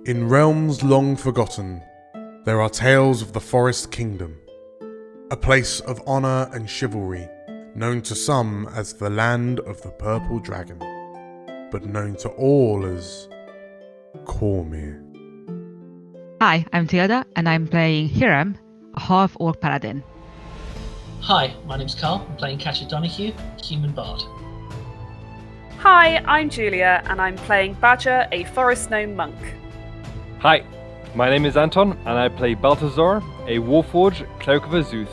In realms long forgotten, there are tales of the Forest Kingdom, a place of honour and chivalry, known to some as the Land of the Purple Dragon, but known to all as Cormyr. Hi, I'm Theoda, and I'm playing Hiram, a half-orc paladin. Hi, my name's Carl. I'm playing Catcher Donahue, human bard. Hi, I'm Julia, and I'm playing Badger, a forest gnome monk. Hi, my name is Anton, and I play Balthazar, a Warforged Cloak of Azuth.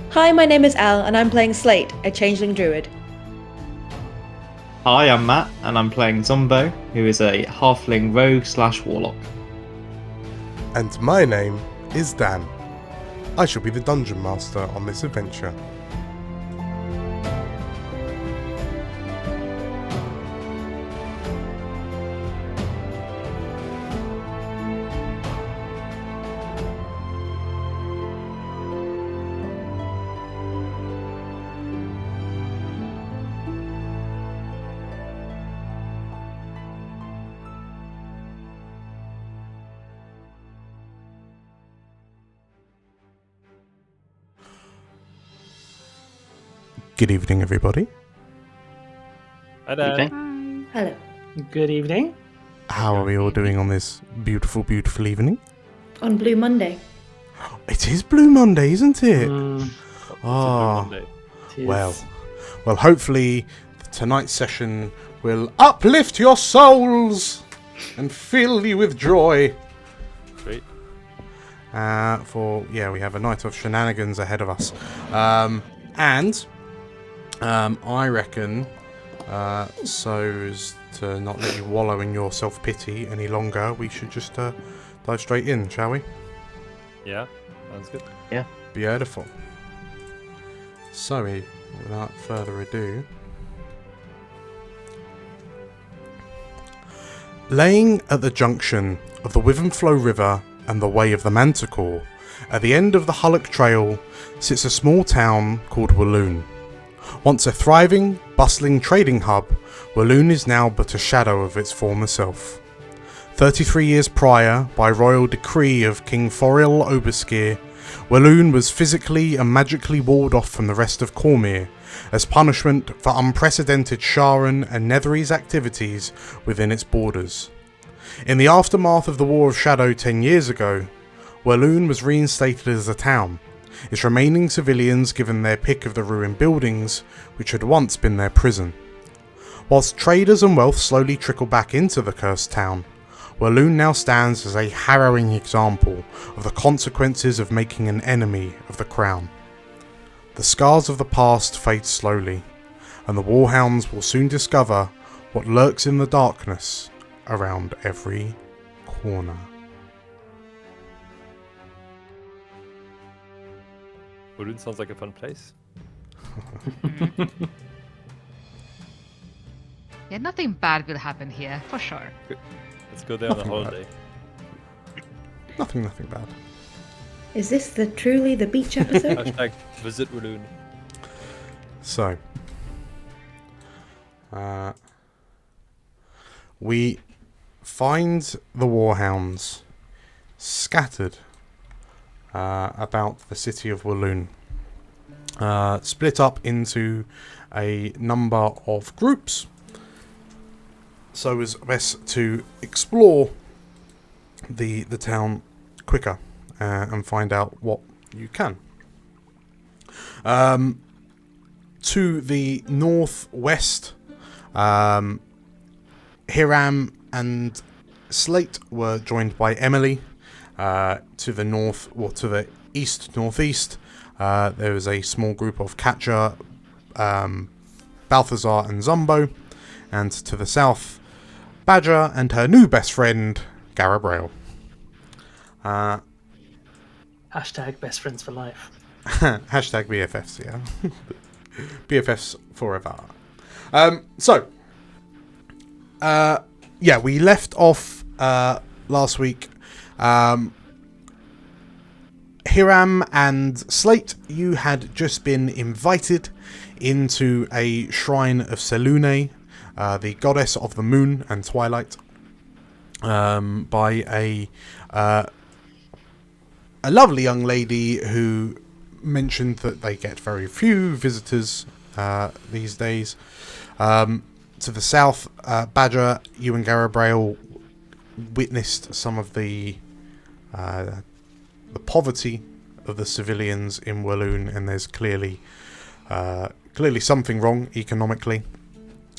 Hi, my name is Al, and I'm playing Slate, a changeling druid. Hi, I'm Matt, and I'm playing Zombo, who is a halfling rogue/warlock. And my name is Dan. I shall be the dungeon master on this adventure. Good evening, everybody. Hello. Hello. Good evening. How are we all doing on this beautiful, beautiful evening? On Blue Monday. It is Blue Monday, isn't it? Ah, Well, hopefully tonight's session will uplift your souls and fill you with joy. Great. We have a night of shenanigans ahead of us. I reckon, so as to not let you wallow in your self-pity any longer, we should just dive straight in, shall we? Yeah, sounds good. Yeah. Beautiful. So, without further ado, laying at the junction of the Withenflow River and the Way of the Manticore, at the end of the Hullock Trail, sits a small town called Wheloon. Once a thriving, bustling trading hub, Wheloon is now but a shadow of its former self. 33 years prior, by royal decree of King Foril Oberskir, Wheloon was physically and magically walled off from the rest of Cormyr, as punishment for unprecedented Sharan and Netherese activities within its borders. In the aftermath of the War of Shadow 10 years ago, Wheloon was reinstated as a town, its remaining civilians given their pick of the ruined buildings, which had once been their prison. Whilst traders and wealth slowly trickle back into the cursed town, Wheloon now stands as a harrowing example of the consequences of making an enemy of the crown. The scars of the past fade slowly, and the Warhounds will soon discover what lurks in the darkness around every corner. Wheloon sounds like a fun place. Yeah, nothing bad will happen here, for sure. Let's go there on a Nothing holiday. Nothing bad. Is this truly the beach episode? Hashtag visit Wheloon. So, we find the Warhounds scattered about the city of Wheloon, split up into a number of groups, so as best to explore the town quicker and find out what you can. To the northwest, Hiram and Slate were joined by Emily. To the north, or to the east-northeast, there was a small group of Catcher, Balthazar and Zombo, and to the south, Badger and her new best friend, Garabrail. Hashtag best friends for life. Hashtag BFFs, yeah. BFFs forever. We left off last week. Hiram and Slate, you had just been invited into a shrine of Selune, the goddess of the moon and twilight. by a lovely young lady who mentioned that they get very few visitors these days. To the south, Badger, you and Garabrail witnessed some of the poverty of the civilians in Wheloon, and there's clearly something wrong economically,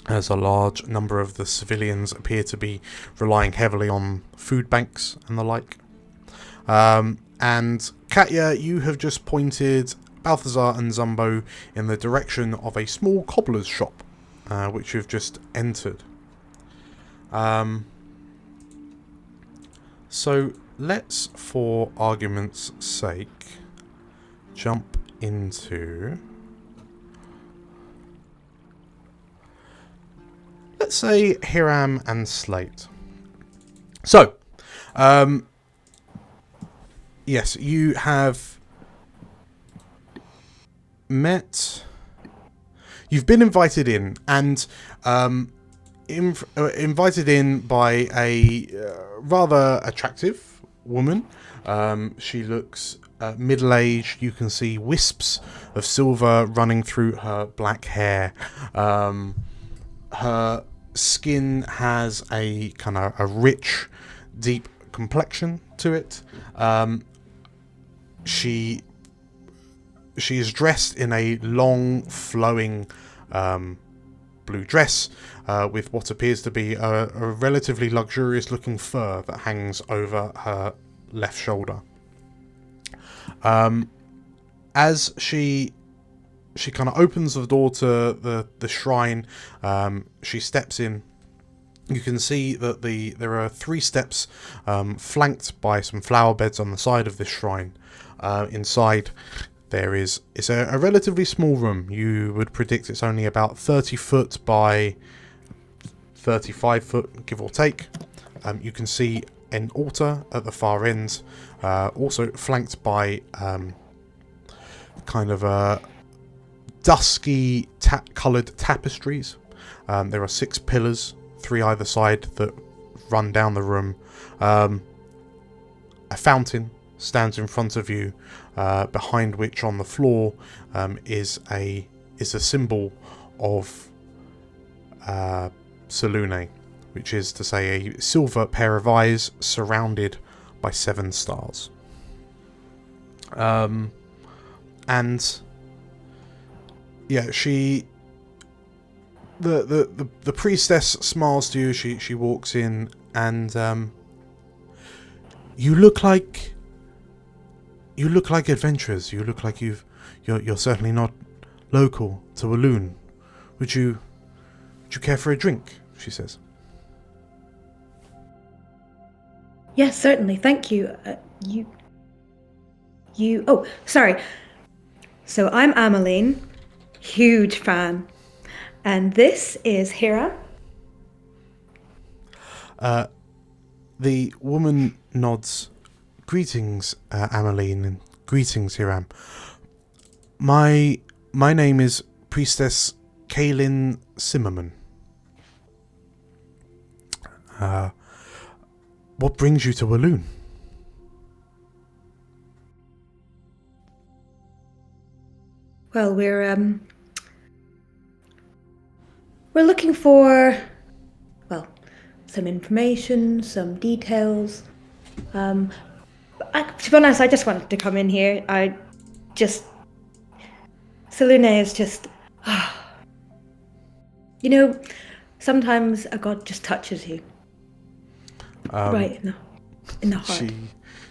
as a large number of the civilians appear to be relying heavily on food banks and the like. And Katya, you have just pointed Balthazar and Zumbo in the direction of a small cobbler's shop, which you've just entered. So let's, for argument's sake, jump into, let's say, Hiram and Slate. So, yes, you have met. You've been invited in, and invited in by a rather attractive woman. She looks middle-aged. You can see wisps of silver running through her black hair. Her skin has a kind of a rich, deep complexion to it. She is dressed in a long, flowing blue dress with what appears to be a relatively luxurious-looking fur that hangs over her left shoulder. As she kind of opens the door to the shrine, she steps in. You can see that there are 3 steps flanked by some flower beds on the side of this shrine. Inside it's a relatively small room. You would predict it's only about 30 foot by 35 foot, give or take. You can see an altar at the far end, also flanked by kind of dusky coloured tapestries. There are 6 pillars, 3 either side, that run down the room. A fountain stands in front of you, behind which on the floor is a symbol of Selune, which is to say a silver pair of eyes surrounded by 7 stars. And yeah, the priestess smiles to you. She walks in, and you look like adventurers. You look like you're certainly not local to Wheloon. Would you care for a drink? She says. Yes, certainly. Thank you. Oh, sorry. So I'm Amaline, huge fan, and this is Hira. The woman nods. Greetings, Amaline, and greetings, Hiram. My name is Priestess Kaylin Zimmerman. What brings you to Wheloon? Well, we're looking for, well, some information, some details. To be honest, I just wanted to come in here. Selune is just, sometimes a god just touches you. Right in the heart.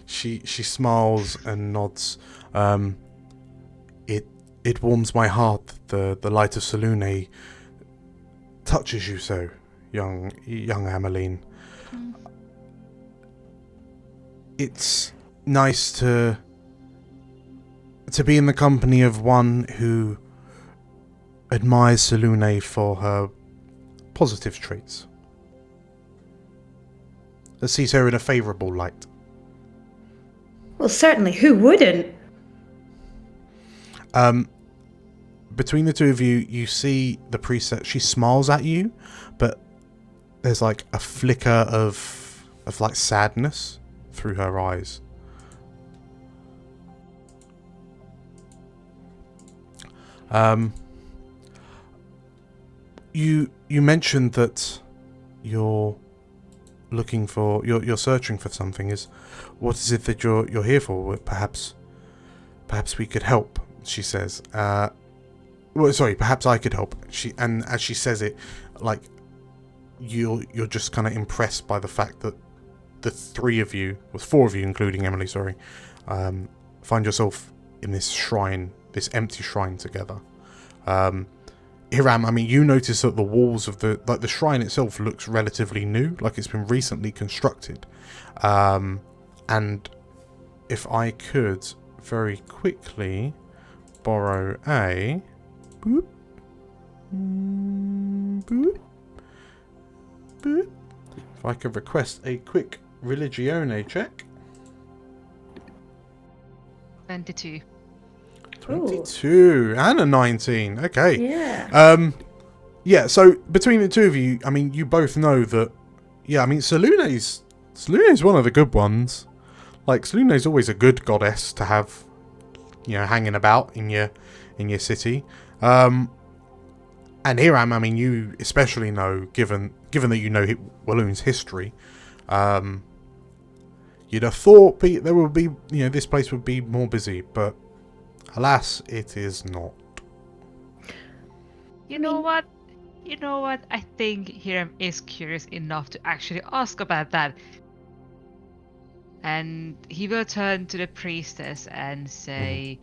She smiles and nods. It warms my heart that the light of Selune touches you so, young Amaline. It's nice to be in the company of one who admires Selune for her positive traits. That sees her in a favourable light. Well, certainly, who wouldn't? Between the two of you, you see the priestess. She smiles at you, but there's like a flicker of like sadness through her eyes. You mentioned that you're searching for something. What is it that you're here for? Perhaps we could help, she says. Perhaps I could help. And as she says it, like you're just kind of impressed by the fact that the four of you, including Emily, find yourself in this shrine, this empty shrine together. Hiram, I mean, you notice that the walls of the shrine itself looks relatively new, like it's been recently constructed. And if I could very quickly borrow a boop, boop, boop. If I could request a quick religione check. 22. 22 and a 19. Okay. Yeah. Yeah, so between the two of you, I mean, you both know that, yeah, I mean, Selune's one of the good ones. Like, Selune's always a good goddess to have, hanging about in your city. And Hiram, I mean, you especially know, given that you know Wheloon's history, you'd have thought there would be, this place would be more busy, but alas, it is not. You know what? I think Hiram is curious enough to actually ask about that. And he will turn to the priestess and say,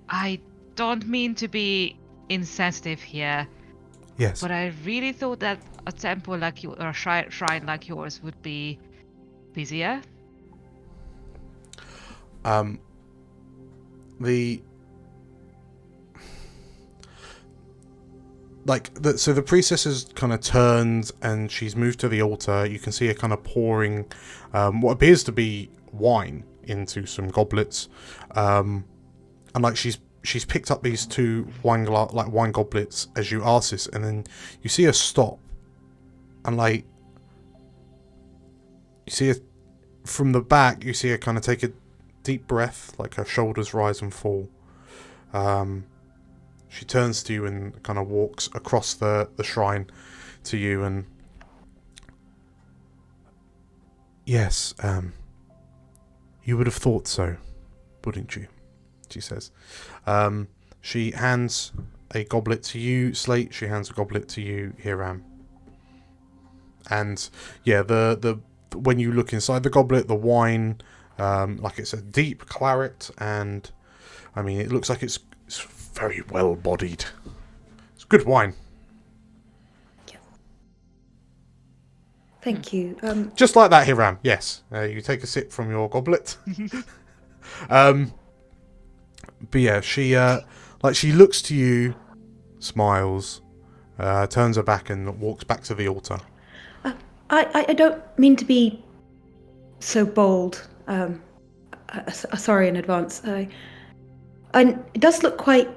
I don't mean to be insensitive here. Yes. But I really thought that a temple like you, or a shrine like yours, would be busier. So the priestess has kind of turned and she's moved to the altar. You can see her kind of pouring what appears to be wine into some goblets, and like she's picked up these two wine goblets as you ask this, and then you see her stop, and like you see her from the back. You see her kind of take a deep breath, like her shoulders rise and fall. She turns to you and kind of walks across the shrine to you, and yes, you would have thought so, wouldn't you? She says. She hands a goblet to you, Slate. She hands a goblet to you, Hiram. And yeah, the when you look inside the goblet, the wine, like it's a deep claret, and I mean, it looks like it's very well bodied. It's good wine. Thank you. Just like that, Hiram. Yes. You take a sip from your goblet. But yeah, she looks to you, smiles, turns her back and walks back to the altar. I don't mean to be so bold. Sorry in advance. It does look quite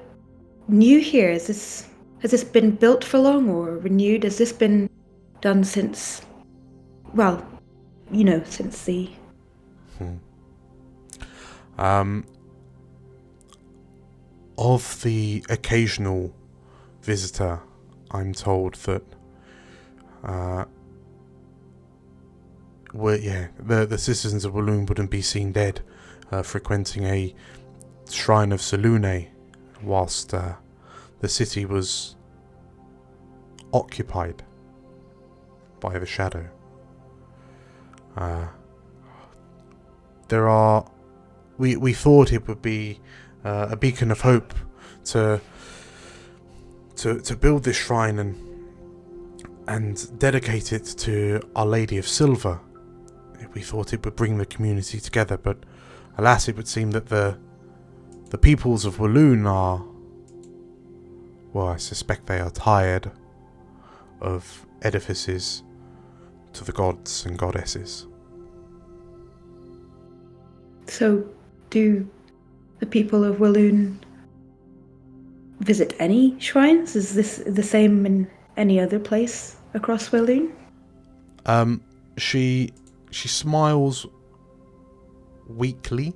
new here. Has this been built for long or renewed? Has this been done since? Well, since the. Of the occasional visitor, I'm told that the citizens of Wheloon wouldn't be seen dead frequenting a shrine of Selune whilst the city was occupied by the shadow. We thought it would be a beacon of hope to build this shrine and dedicate it to Our Lady of Silver. We thought it would bring the community together, but alas, it would seem that the peoples of Wheloon are, well, I suspect they are tired of edifices to the gods and goddesses. So, do the people of Wheloon visit any shrines? Is this the same in any other place across Wheloon? she smiles weakly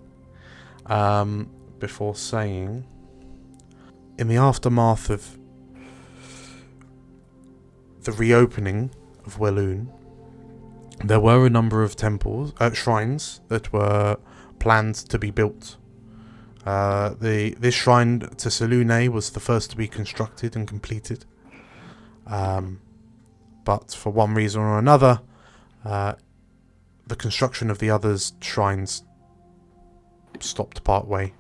before saying, in the aftermath of the reopening of Wheloon, there were a number of shrines that were planned to be built. This shrine to Selune was the first to be constructed and completed. But for one reason or another, the construction of the others' shrines stopped partway.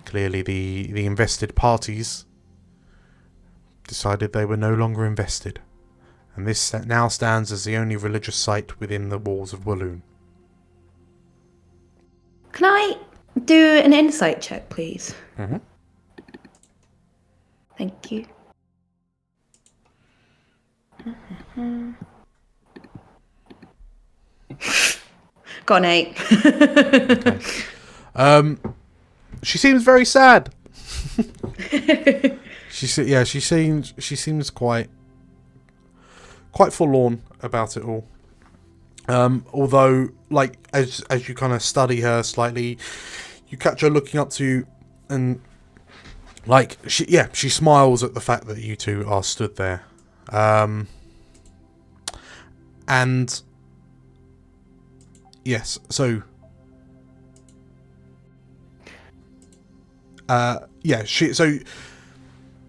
Clearly the invested parties decided they were no longer invested. And this now stands as the only religious site within the walls of Wheloon. Can I do an insight check, please? Mm-hmm. Thank you. Got an 8. Okay. She seems very sad. She seems quite forlorn about it all. Although, like, as you kind of study her slightly, you catch her looking up to you, and like she smiles at the fact that you two are stood there. And yes, so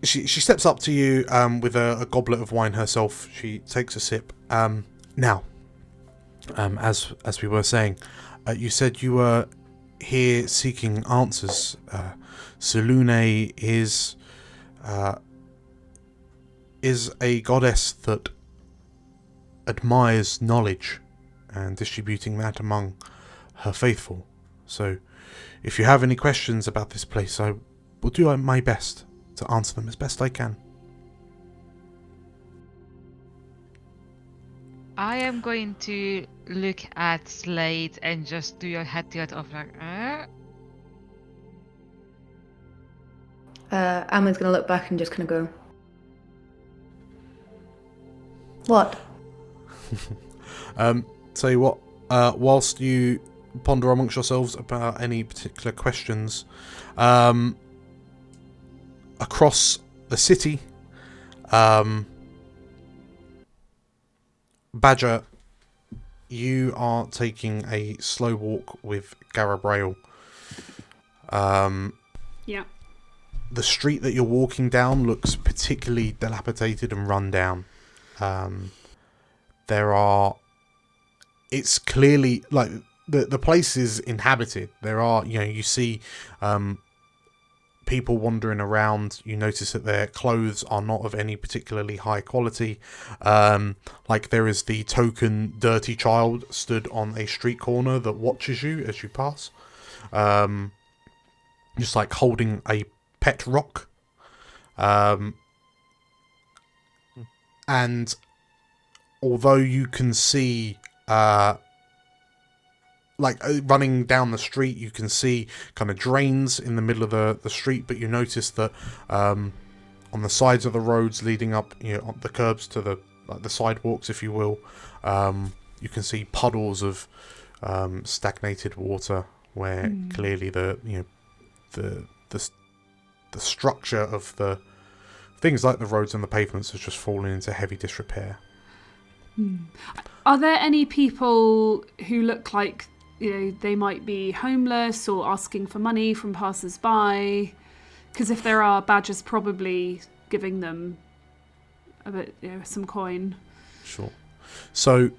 she steps up to you with a goblet of wine herself. She takes a sip. Now, as we were saying, you said you were here seeking answers. Selune is a goddess that admires knowledge and distributing that among her faithful. So, if you have any questions about this place, I will do my best to answer them as best I can. I am going to look at Slade and just do your head tilt of like, Ammon's gonna look back and just kind of go, what? Tell you what, whilst you ponder amongst yourselves about any particular questions, across the city, Badger, you are taking a slow walk with Garabrail. Yeah. The street that you're walking down looks particularly dilapidated and run down. It's clearly like the place is inhabited. There are, you see people wandering around. You notice that their clothes are not of any particularly high quality. Like there is the token dirty child stood on a street corner that watches you as you pass. Just like holding a pet rock. And although you can see running down the street, you can see kind of drains in the middle of the street, but you notice that on the sides of the roads leading up, on the curbs to the sidewalks, if you will, you can see puddles of stagnated water where clearly the structure of the things like the roads and the pavements has just fallen into heavy disrepair. Are there any people who look like they might be homeless or asking for money from passers-by? Because if there are, Badger's probably giving them a bit, some coin. Sure. So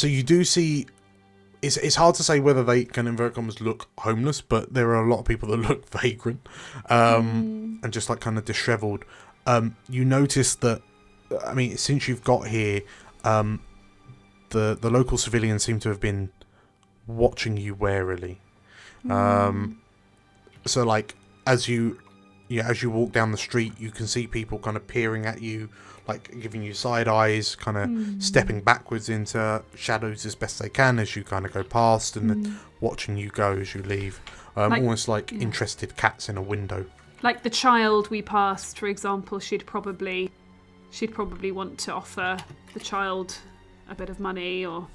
you do see. It's hard to say whether they can, in inverted commas, look homeless, but there are a lot of people that look vagrant and just like kind of dishevelled. You notice that, since you've got here, the local civilians seem to have been watching you warily. So like as you walk down the street, you can see people kind of peering at you, like giving you side eyes, kind of stepping backwards into shadows as best they can as you kind of go past, and then watching you go as you leave, almost like interested cats in a window. Like the child we passed, for example, she'd probably she'd probably want to offer the child a bit of money or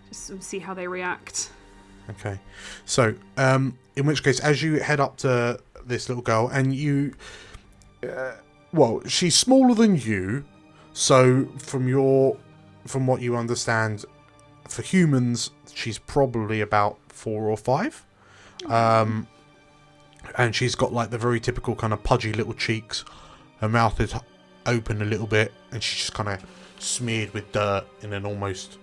just sort of see how they react. Okay. So, in which case, as you head up to this little girl, and you... well, she's smaller than you, so from what you understand, for humans, she's probably about 4 or 5. And she's got like the very typical kind of pudgy little cheeks. Her mouth is open a little bit, and she's just kind of smeared with dirt in an almost,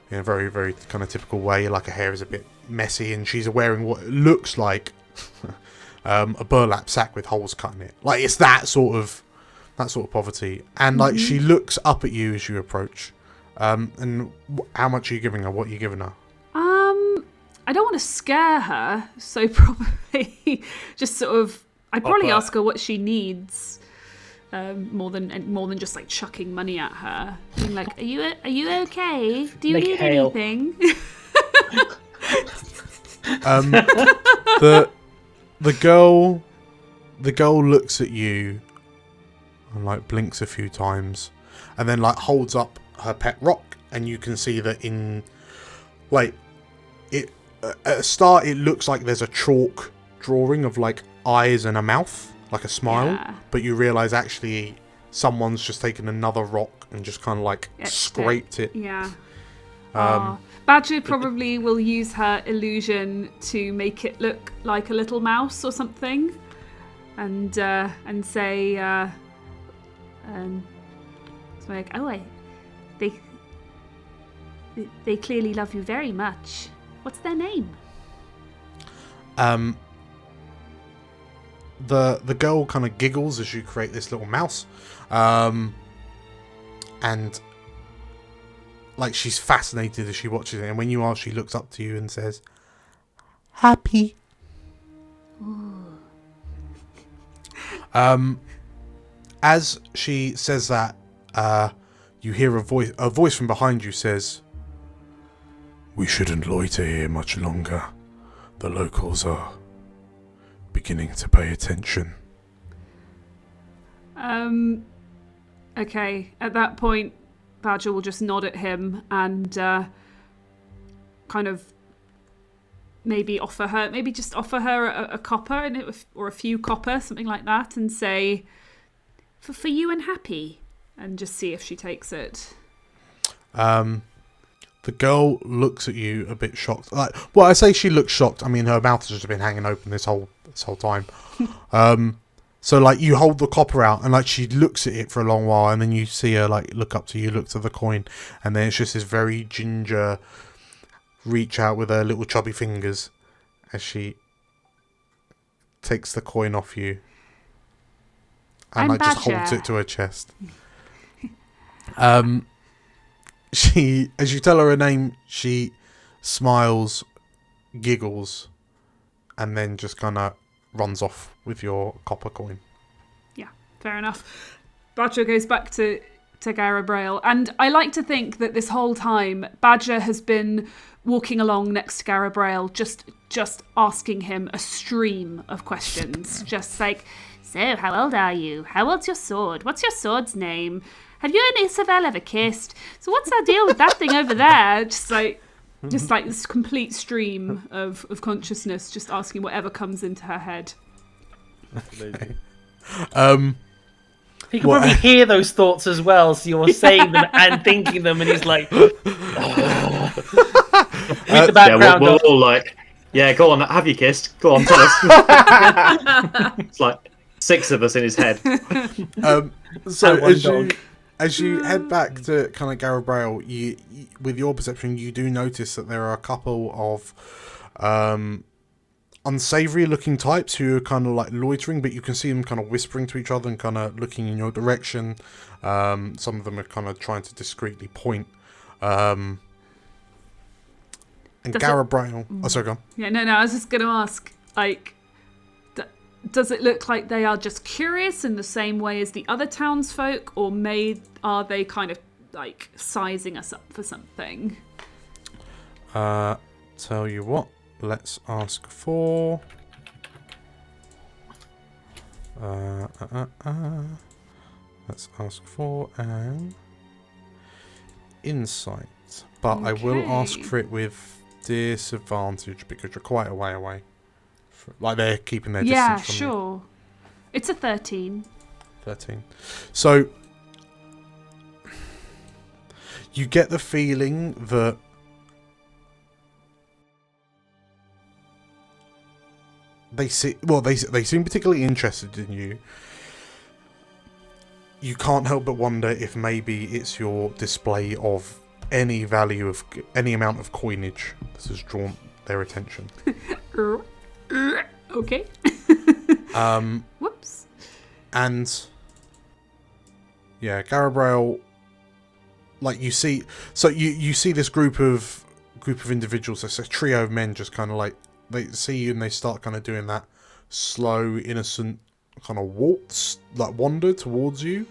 in a very, very kind of typical way. Like her hair is a bit messy, and she's wearing what looks like a burlap sack with holes cut in it. Like it's that sort of poverty. And like she looks up at you as you approach. And how much are you giving her? What are you giving her? I don't want to scare her, so probably just sort of. I'd probably ask her what she needs, more than just like chucking money at her. Being like, "Are you okay? Do you need anything?" The girl looks at you and like blinks a few times, and then like holds up her pet rock, and you can see that in like it at a start it looks like there's a chalk drawing of like eyes and a mouth, like a smile, but you realise actually someone's just taken another rock and just kind of like scraped it. Yeah. Badger probably will use her illusion to make it look like a little mouse or something, and say, it's like, they clearly love you very much. What's their name? The girl kind of giggles as you create this little mouse, and like she's fascinated as she watches it. And when you ask, she looks up to you and says, "Happy." As she says that, you hear a voice from behind you says, "We shouldn't loiter here much longer. The locals are beginning to pay attention." Okay, at that point, Badger will just nod at him and kind of maybe just offer her a copper or a few copper, something like that, and say, for you and Happy, and just see if she takes it. The girl looks at you a bit shocked. Like, well, I say she looks shocked. I mean, her mouth has just been hanging open this whole time. So like you hold the copper out, and like she looks at it for a long while, and then you see her like look up to you, look to the coin, and then it's just this very ginger reach out with her little chubby fingers as she takes the coin off you, and like just holds it to her chest. She, as you tell her name, she smiles, giggles, and then just kind of runs off with your copper coin. Yeah, fair enough. Badger goes back to Garabrail, and I like to think that this whole time Badger has been walking along next to Garabrail, just asking him a stream of questions, just like, "So, how old are you? How old's your sword? What's your sword's name? Have you and Isabel ever kissed? So what's our deal with that thing over there?" Just like this complete stream of consciousness, just asking whatever comes into her head. Okay. He can probably hear those thoughts as well, so you're saying them and thinking them, and he's like... with the background we're all like, "Yeah, go on, have you kissed? Go on, tell us." It's like 6 of us in his head. So as you head back to kind of Garabrail, you with your perception, you do notice that there are a couple of unsavory looking types who are kind of like loitering, but you can see them kind of whispering to each other and kind of looking in your direction. Some of them are kind of trying to discreetly point. And Garabrail... Oh, sorry, go on. Yeah, no, I was just going to ask, like, does it look like they are just curious in the same way as the other townsfolk, or are they kind of like sizing us up for something? Tell you what, let's ask for Let's ask for an insight. But I will ask Okay. for it with disadvantage because you're quite a way away. Like they're keeping their Yeah, distance from sure. It's a 13. you. 13. So you get the feeling that they seem particularly interested in you. You can't help but wonder if maybe it's your display of any value of any amount of coinage that has drawn their attention. Okay. Whoops. And yeah, Garabrael, like you see this group of individuals. It's a trio of men, just kind of like they see you and they start kind of doing that slow, innocent kind of wander towards you.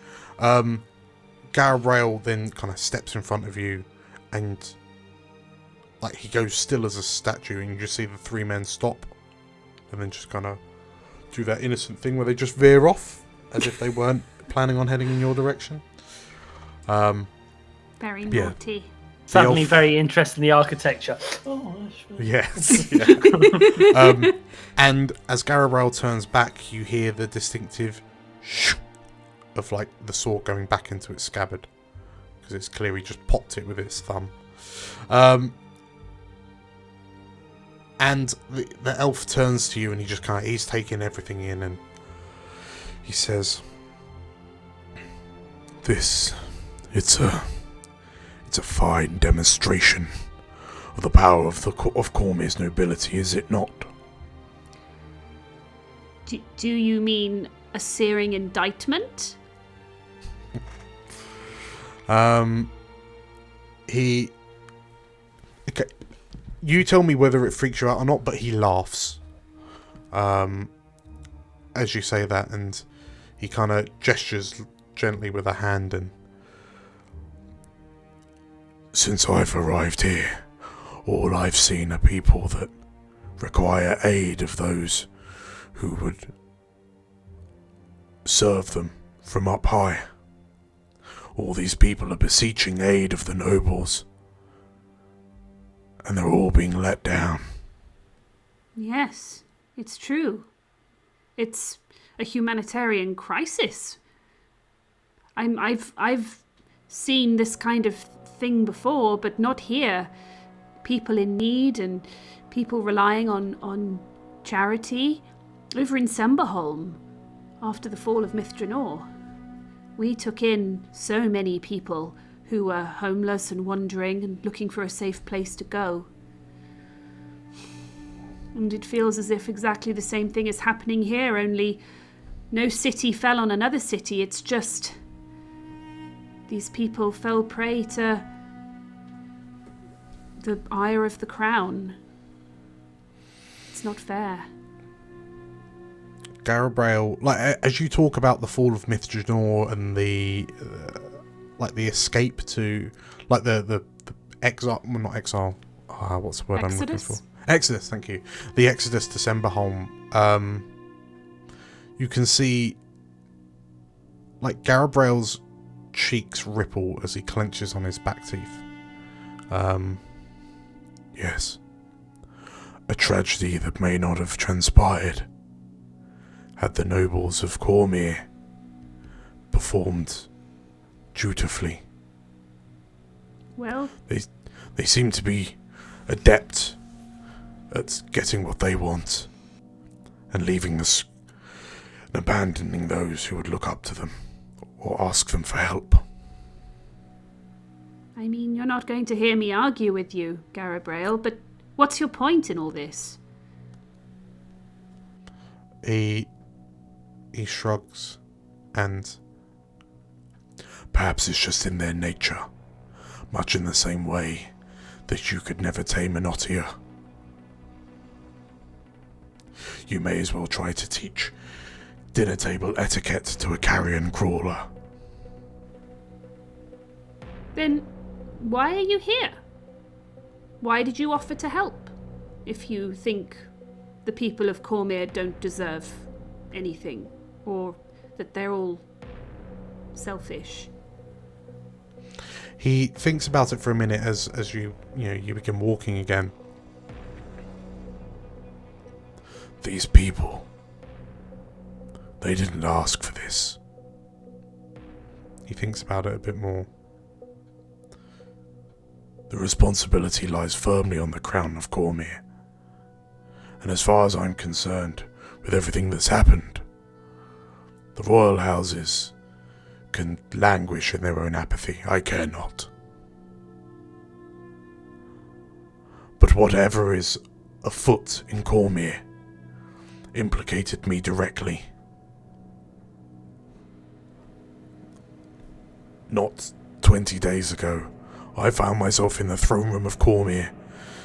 Garabrael then kind of steps in front of you, and like he goes still as a statue, and you just see the three men stop, and then just kind of do that innocent thing where they just veer off as if they weren't planning on heading in your direction. Very Yeah. naughty. Suddenly elf- very interested in the architecture. Oh, Yes. Yeah. And as Garabrael turns back, you hear the distinctive shh of like the sword going back into its scabbard, because it's clearly just popped it with its thumb. And the elf turns to you and he's taking everything in, and he says, It's a fine demonstration of the power of Cormyr's nobility, is it not? Do you mean a searing indictment? Okay. You tell me whether it freaks you out or not, but he laughs. As you say that, and he kind of gestures gently with a hand, and since I've arrived here, all I've seen are people that require aid of those who would serve them from up high. All these people are beseeching aid of the nobles, and they're all being let down. Yes, it's true. It's a humanitarian crisis. I've seen this kind of thing before, but not here. People in need and people relying on charity. Over in Semberholm, after the fall of Mithranor, we took in so many people who were homeless and wandering and looking for a safe place to go. And it feels as if exactly the same thing is happening here, only no city fell on another city. It's just these people fell prey to the ire of the crown. It's not fair. Garabrael, like as you talk about the fall of Mithranor and the the escape to the exile, well, not exile. What's the word I'm looking for? Exodus. Thank you. The exodus to Semberholm. You can see like Garabrael's cheeks ripple as he clenches on his back teeth. Yes. A tragedy that may not have transpired had the nobles of Cormyr performed dutifully. Well, They seem to be adept at getting what they want and abandoning those who would look up to them or ask them for help. I mean, you're not going to hear me argue with you, Garabrael, but what's your point in all this? He shrugs, and perhaps it's just in their nature, much in the same way that you could never tame an otter. You may as well try to teach dinner table etiquette to a carrion crawler. Then why are you here? Why did you offer to help, if you think the people of Cormyr don't deserve anything, or that they're all selfish. He thinks about it for a minute as you begin walking again. These people, they didn't ask for this. He thinks about it a bit more. The responsibility lies firmly on the crown of Cormyr. And as far as I'm concerned, with everything that's happened, the royal houses can languish in their own apathy. I care not. But whatever is afoot in Cormyr implicated me directly. Not 20 days ago, I found myself in the throne room of Cormyr,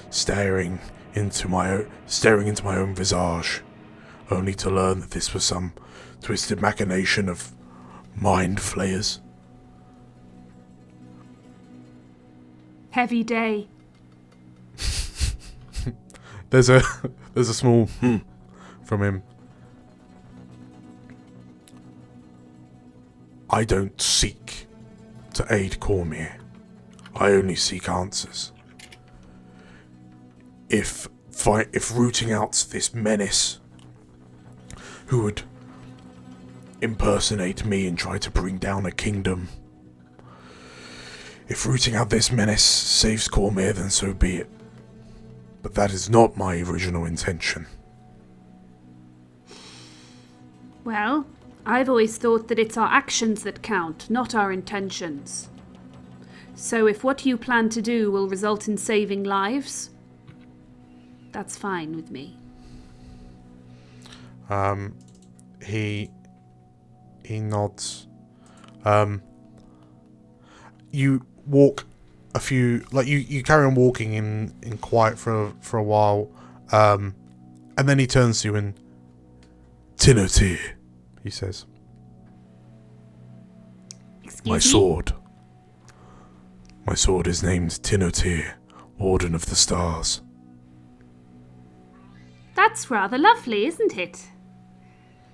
staring into my own visage, only to learn that this was some twisted machination of mind flayers. Heavy day. There's a small from him. I don't seek to aid Cormyr. I only seek answers. If rooting out this menace who would impersonate me and try to bring down a kingdom, if rooting out this menace saves Cormyr, then so be it. But that is not my original intention. Well, I've always thought that it's our actions that count, not our intentions. So if what you plan to do will result in saving lives, that's fine with me. He nods. You walk a few, like you carry on walking in quiet for a while, and then he turns to you and Tinotir, he says. Excuse My me? sword. My sword is named Tinotir, Warden of the Stars. That's rather lovely, isn't it?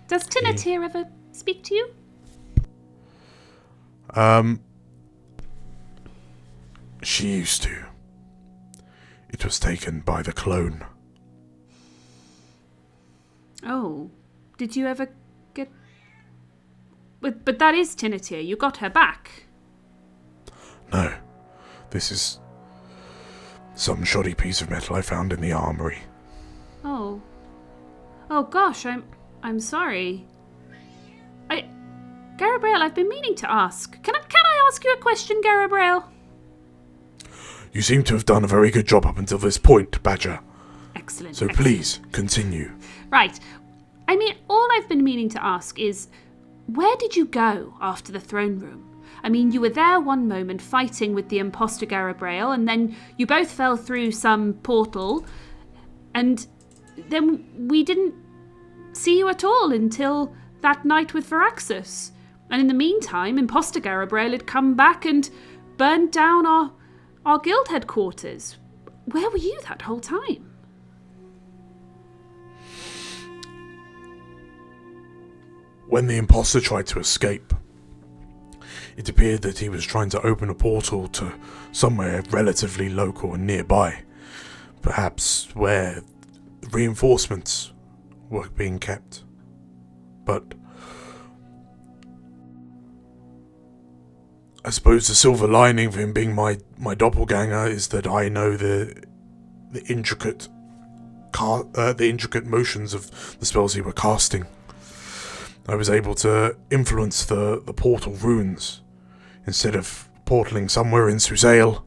Does Tinotir ever speak to you? She used to. It was taken by the clone. Oh, did you ever get... But that is Tinotir, you got her back. No, this is some shoddy piece of metal I found in the armory. Oh. Oh gosh, I'm sorry. Garabrael, I've been meaning to ask. Can I ask you a question, Garabrael? You seem to have done a very good job up until this point, Badger. Excellent. So excellent. please, continue. Right. I mean, all I've been meaning to ask is, where did you go after the throne room? I mean, you were there one moment fighting with the imposter Garabrael, and then you both fell through some portal, and then we didn't see you at all until that night with Varaxus. And in the meantime, imposter Garabrael had come back and burned down our guild headquarters. Where were you that whole time? When the imposter tried to escape, it appeared that he was trying to open a portal to somewhere relatively local and nearby. Perhaps where reinforcements were being kept. But I suppose the silver lining of him being my doppelganger is that I know the intricate motions of the spells he were casting. I was able to influence the portal runes. Instead of portaling somewhere in Suzail,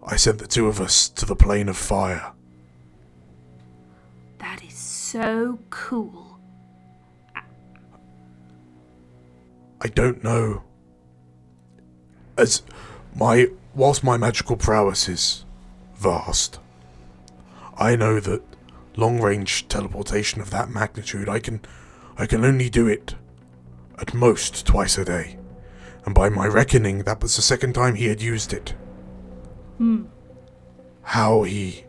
I sent the two of us to the plane of fire. That is so cool. I don't know. Whilst my magical prowess is vast, I know that long-range teleportation of that magnitude, I can only do it at most twice a day. And by my reckoning, that was the second time he had used it. How he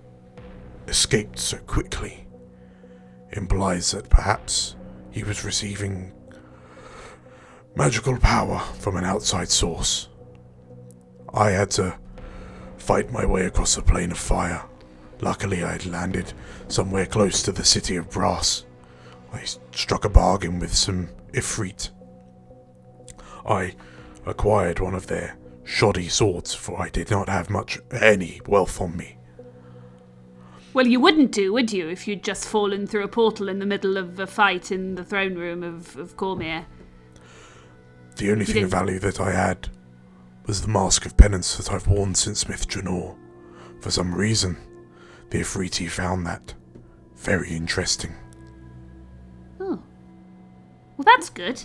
escaped so quickly implies that perhaps he was receiving magical power from an outside source. I had to fight my way across the plane of fire. Luckily, I had landed somewhere close to the city of Brass. I struck a bargain with some Ifrit. I acquired one of their shoddy swords, for I did not have any wealth on me. Well, you wouldn't do, would you, if you'd just fallen through a portal in the middle of a fight in the throne room of Cormyr? The only thing of value that I had was the mask of penance that I've worn since Myth Janor. For some reason, the Ifriti found that very interesting. Oh. Well, that's good.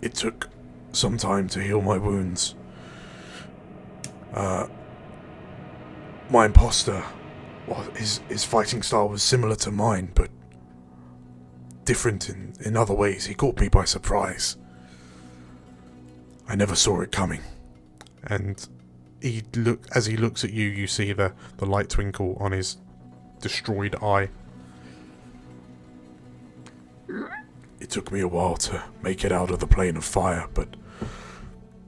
It took some time to heal my wounds. My imposter, well, his fighting style was similar to mine, but different in other ways. He caught me by surprise. I never saw it coming. And as he looks at you, you see the light twinkle on his destroyed eye. It took me a while to make it out of the plane of fire, but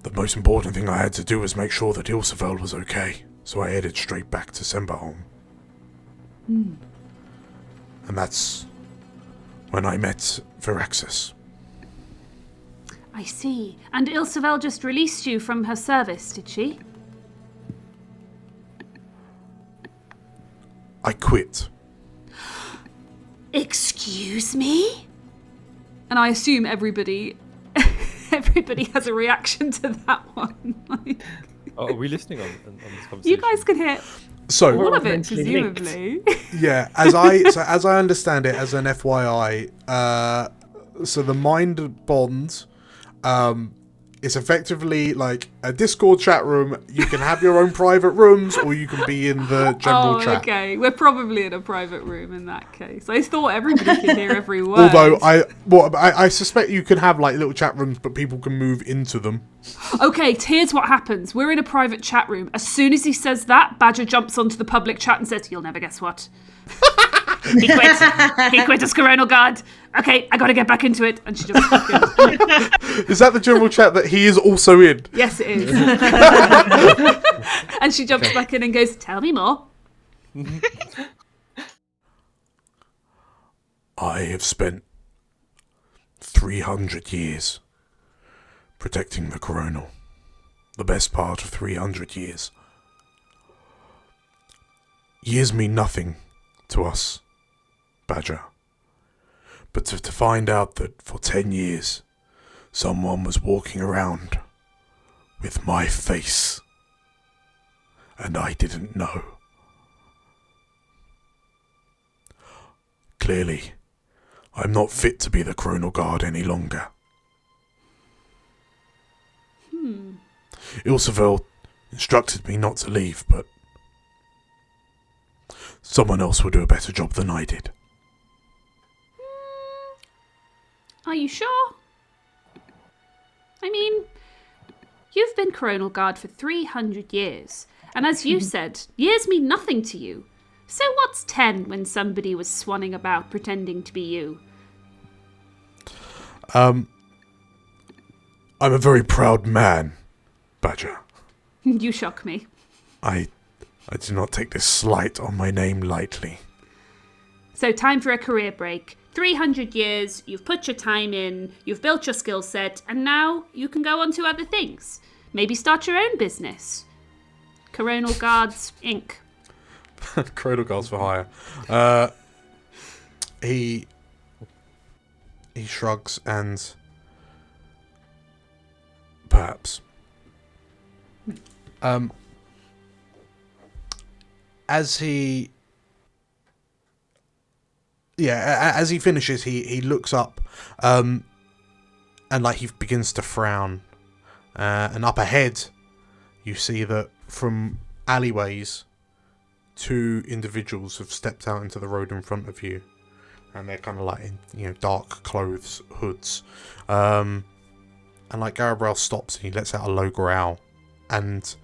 the most important thing I had to do was make sure that Ilsevel was okay, so I headed straight back to Semberholm. And that's when I met Viraxis. I see. And Ilsevel just released you from her service, did she? I quit. Excuse me? And I assume everybody has a reaction to that one. Are we listening on this conversation? You guys can hear So all of it, mentally linked. presumably. yeah, as I understand it, as an FYI, so the mind bond is effectively like a Discord chat room. You can have your own private rooms, or you can be in the general chat. Okay. We're probably in a private room in that case. I thought everybody could hear every word. Although I suspect you can have like little chat rooms, but people can move into them. Okay, here's what happens. We're in a private chat room. As soon as he says that, Badger jumps onto the public chat and says, "You'll never guess what." He quit. He quit as Coronal Guard. Okay, I gotta get back into it. And she jumps back in. Is that the general chat that he is also in? Yes, it is. And she jumps back in and goes, "Tell me more." I have spent 300 years protecting the Coronal. The best part of 300 years. Years mean nothing to us, Badger. But to find out that for 10 years, someone was walking around with my face, and I didn't know. Clearly, I'm not fit to be the Coronal Guard any longer. Ilsevel instructed me not to leave, but someone else will do a better job than I did. Are you sure? I mean, you've been Coronal Guard for 300 years. And as you said, years mean nothing to you. So what's 10 when somebody was swanning about pretending to be you? I'm a very proud man, Badger. You shock me. I do not take this slight on my name lightly. So time for a career break. 300 years, you've put your time in, you've built your skill set, and now you can go on to other things. Maybe start your own business. Coronal Guards, Inc. Coronal Guards for hire. He shrugs and perhaps. As he finishes, he looks up, and like he begins to frown, and up ahead, you see that from alleyways, 2 individuals have stepped out into the road in front of you, and they're kind of like in dark clothes, hoods, and like Garabral stops and he lets out a low growl, and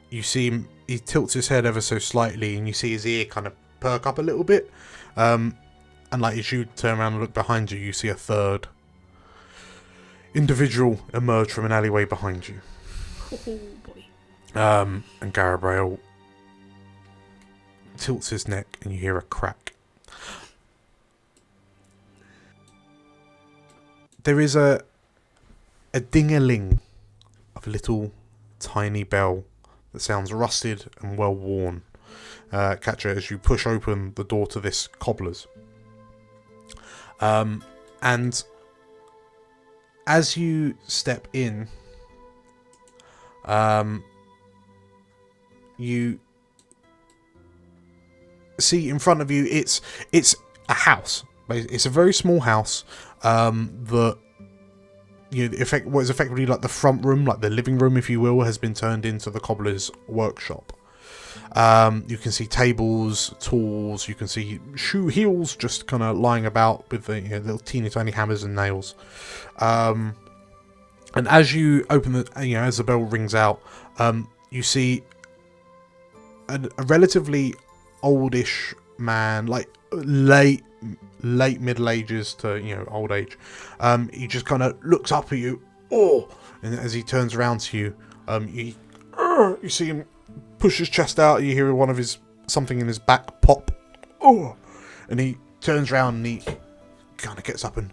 you see him. He tilts his head ever so slightly, and you see his ear kind of perk up a little bit. And and like as you turn around and look behind you, you see a third individual emerge from an alleyway behind you. Oh boy. And Garabrael tilts his neck, and you hear a crack. There is a ding-a-ling of a little tiny bell that sounds rusted and well worn. Catcher, as you push open the door to this cobbler's. And as you step in, you see in front of you, it's a house. It's a very small house that what is effectively like the front room, like the living room, if you will, has been turned into the cobbler's workshop. You can see tables, tools. You can see shoe heels just kind of lying about with the little teeny tiny hammers and nails. And as you open as the bell rings out, you see a relatively oldish man, like late middle ages to old age. He just kind of looks up at you, and as he turns around to you, you see him push his chest out. You hear something in his back pop, and he turns around and he kind of gets up and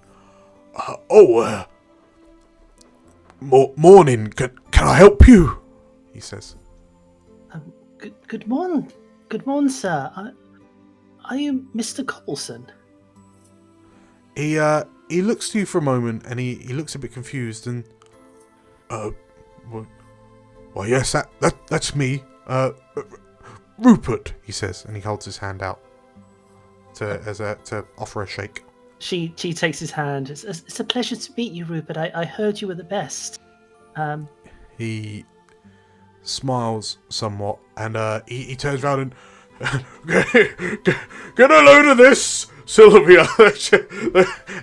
morning. Can I help you? He says. Good morning. Good morning, sir. Are you Mr. Cobbleson? He looks to you for a moment, and he looks a bit confused, and well yes, that's me. Rupert, he says, and he holds his hand out to offer a shake. She takes his hand. It's a pleasure to meet you, Rupert. I heard you were the best. He smiles somewhat, and he turns around and get a load of this, Sylvia.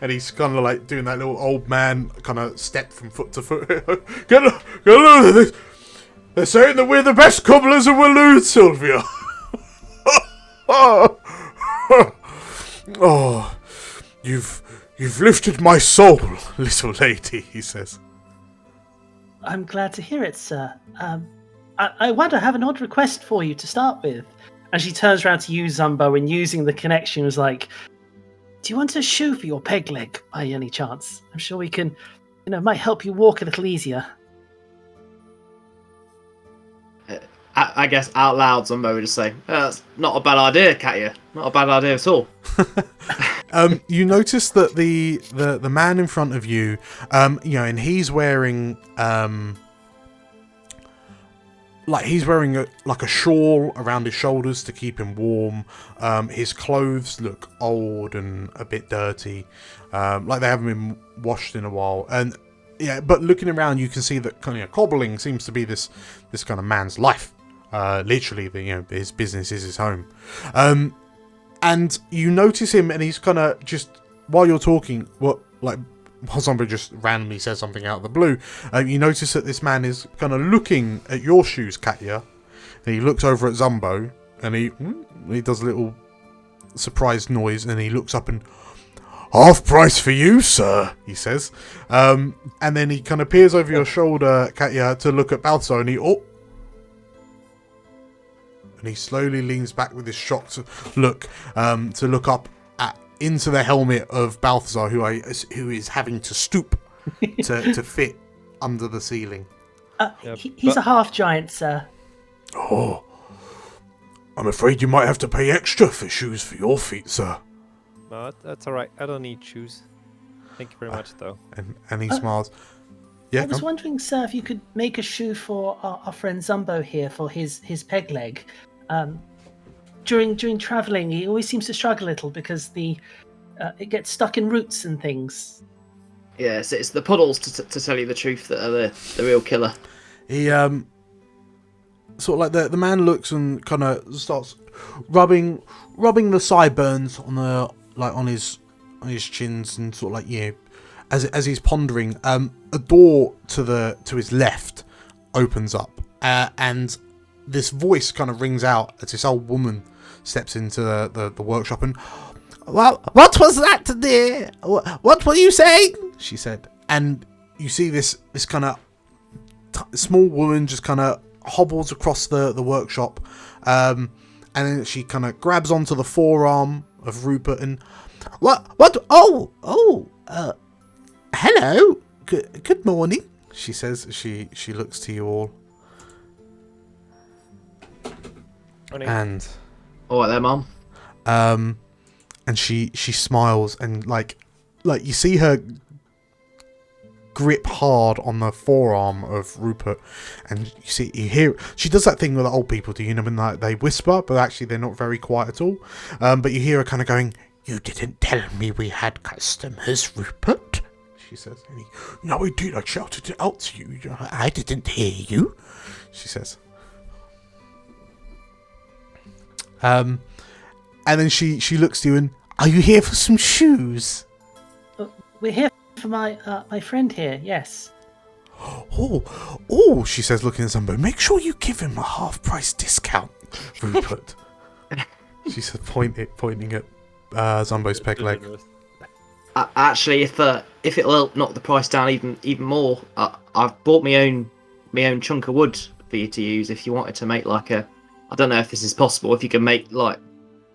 And he's kind of like doing that little old man kind of step from foot to foot. Get a load of this. They're saying that we're the best cobblers of Wheloon, Sylvia. Oh, you've lifted my soul, little lady, he says. I'm glad to hear it, sir. I wonder, I have an odd request for you to start with. And she turns around to you, Zumbo, and using the connection was like, do you want a shoe for your peg leg, by any chance? I'm sure we can, might help you walk a little easier. I guess out loud, Zumbo would just say, that's not a bad idea, Katya. Not a bad idea at all. You notice that the man in front of you, and he's wearing a shawl around his shoulders to keep him warm. His clothes look old and a bit dirty, like they haven't been washed in a while. And but looking around, you can see that kind of cobbling seems to be this kind of man's life. Literally, his business is his home. And you notice him, and he's kind of just, while you're talking, while somebody just randomly says something out of the blue, you notice that this man is kind of looking at your shoes, Katya, and he looks over at Zumbo, and he does a little surprised noise, and he looks up and, half price for you, sir, he says. And then he kind of peers over your shoulder, Katya, to look at Balthazar, and he slowly leans back with his shocked look to look up into the helmet of Balthazar, who is having to stoop to fit under the ceiling. He's a half giant, sir. Oh, I'm afraid you might have to pay extra for shoes for your feet, sir. No, that's all right. I don't need shoes. Thank you very much, though. And he smiles. Yeah, I was wondering, sir, if you could make a shoe for our friend Zumbo here for his peg leg. During travelling, he always seems to struggle a little because it gets stuck in roots and things. Yes, it's the puddles, to tell you the truth, that are the real killer. He sort of like the man looks and kind of starts rubbing the sideburns on his chins, and sort of like as he's pondering, a door to his left opens up, and this voice kind of rings out as this old woman steps into the workshop, and Well, what was that there? What were you saying? She said. And you see this kind of small woman just kind of hobbles across the workshop. And then she kind of grabs onto the forearm of Rupert and... What? Hello. Good morning, she says. She looks to you all. Morning. And... All right there, Mum. And she smiles and like you see her grip hard on the forearm of Rupert, and you hear she does that thing that old people do, you know, when like they whisper, but actually they're not very quiet at all. But you hear her kind of going, "You didn't tell me we had customers, Rupert," she says. And "No, I did. I shouted it out to you. I didn't hear you," she says. And then she looks to you and, "Are you here for some shoes?" We're here for my friend here, yes. Oh, she says, looking at Zumbo. "Make sure you give him a half-price discount, Rupert." She said, pointing at Zumbo's peg leg. Actually, if it'll help knock the price down even more, I've bought my own chunk of wood for you to use if you wanted to make like a... I don't know if this is possible, if you can make like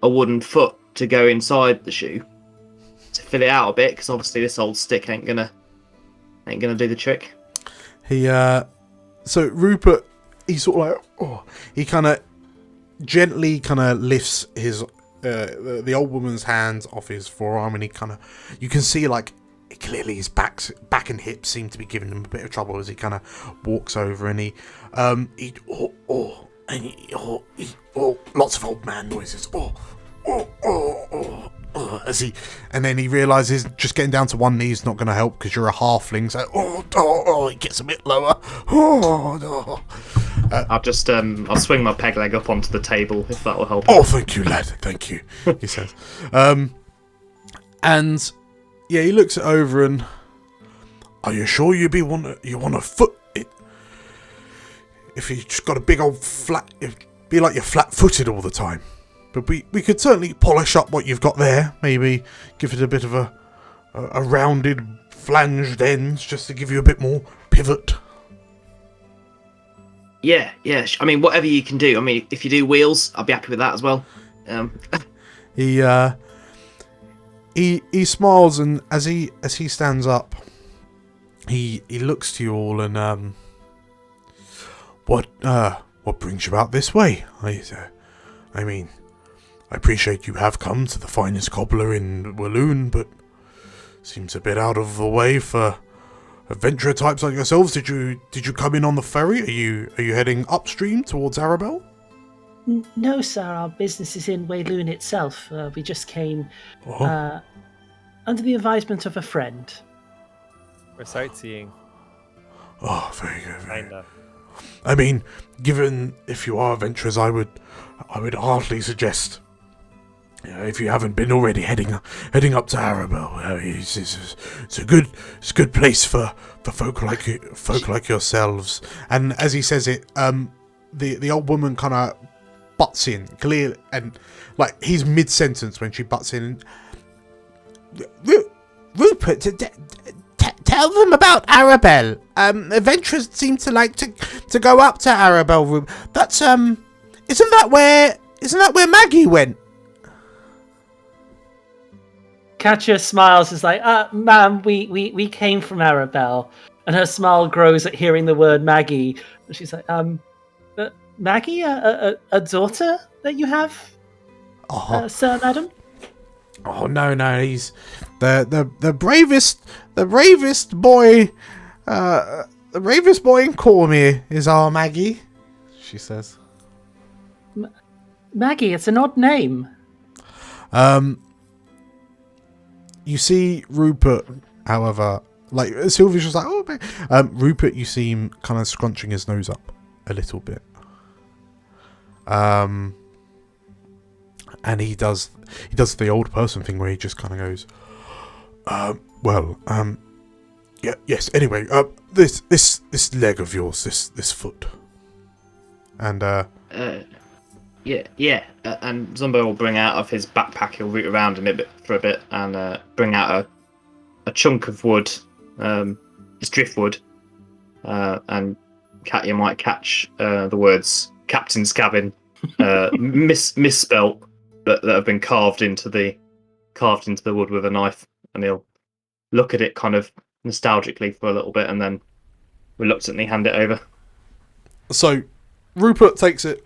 a wooden foot to go inside the shoe to fill it out a bit, because obviously this old stick ain't gonna do the trick. So Rupert, he sort of like, he kind of gently lifts his the old woman's hands off his forearm, and he you can see like clearly his back and hips seem to be giving him a bit of trouble as he kind of walks over, and he lots of old man noises. As he, and then he realizes just getting down to one knee is not going to help because you're a halfling. So it gets a bit lower. I'll swing my peg leg up onto the table if that will help. Oh, thank you, lad. Thank you. He says, and yeah, he looks it over and, "Are you sure you want a foot? If you just got a big old flat, it'd be like you're flat-footed all the time. But we could certainly polish up what you've got there. Maybe give it a bit of a rounded, flanged ends, just to give you a bit more pivot." Yeah. I mean, whatever you can do. I mean, if you do wheels, I'll be happy with that as well. He smiles, and as he stands up, he looks to you all and what brings you out this way? I mean, I appreciate you have come to the finest cobbler in Wheloon, but seems a bit out of the way for adventurer types like yourselves. Did you come in on the ferry? Are you heading upstream towards Arabelle? No, sir. Our business is in Wheloon itself. We just came under the advisement of a friend. We're sightseeing. Oh, very good. Kinda. I mean, given if you are adventurers, I would heartily suggest, if you haven't been already, heading up to Arabelle. It's a good place for folk like yourselves. And as he says it, the old woman kind of butts in, clear, and like he's mid sentence when she butts in. Rupert, tell them about Arabelle. Adventurers seem to like to go up to Arabelle. That's isn't that where Maggie went? Katja smiles, is like, "Ma'am, we came from Arabelle," and her smile grows at hearing the word Maggie. And she's like, "Maggie, a daughter that you have, sir, madam?" Oh no, he's the bravest boy. The bravest boy in Cormyr is our Maggie, she says. Maggie, it's an odd name. You see Rupert, however, like Sylvia's just like, Rupert, you see him kind of scrunching his nose up a little bit. And he does the old person thing where he just kind of goes, yes. Anyway, this leg of yours, this foot, and Yeah. And Zumbo will bring out of his backpack. He'll root around in it for a bit and bring out a chunk of wood, it's driftwood, and Katya might catch the words "Captain's Cabin" misspelt, but that have been carved into the wood with a knife, and he'll look at it kind of nostalgically for a little bit, and then reluctantly hand it over. So Rupert takes it,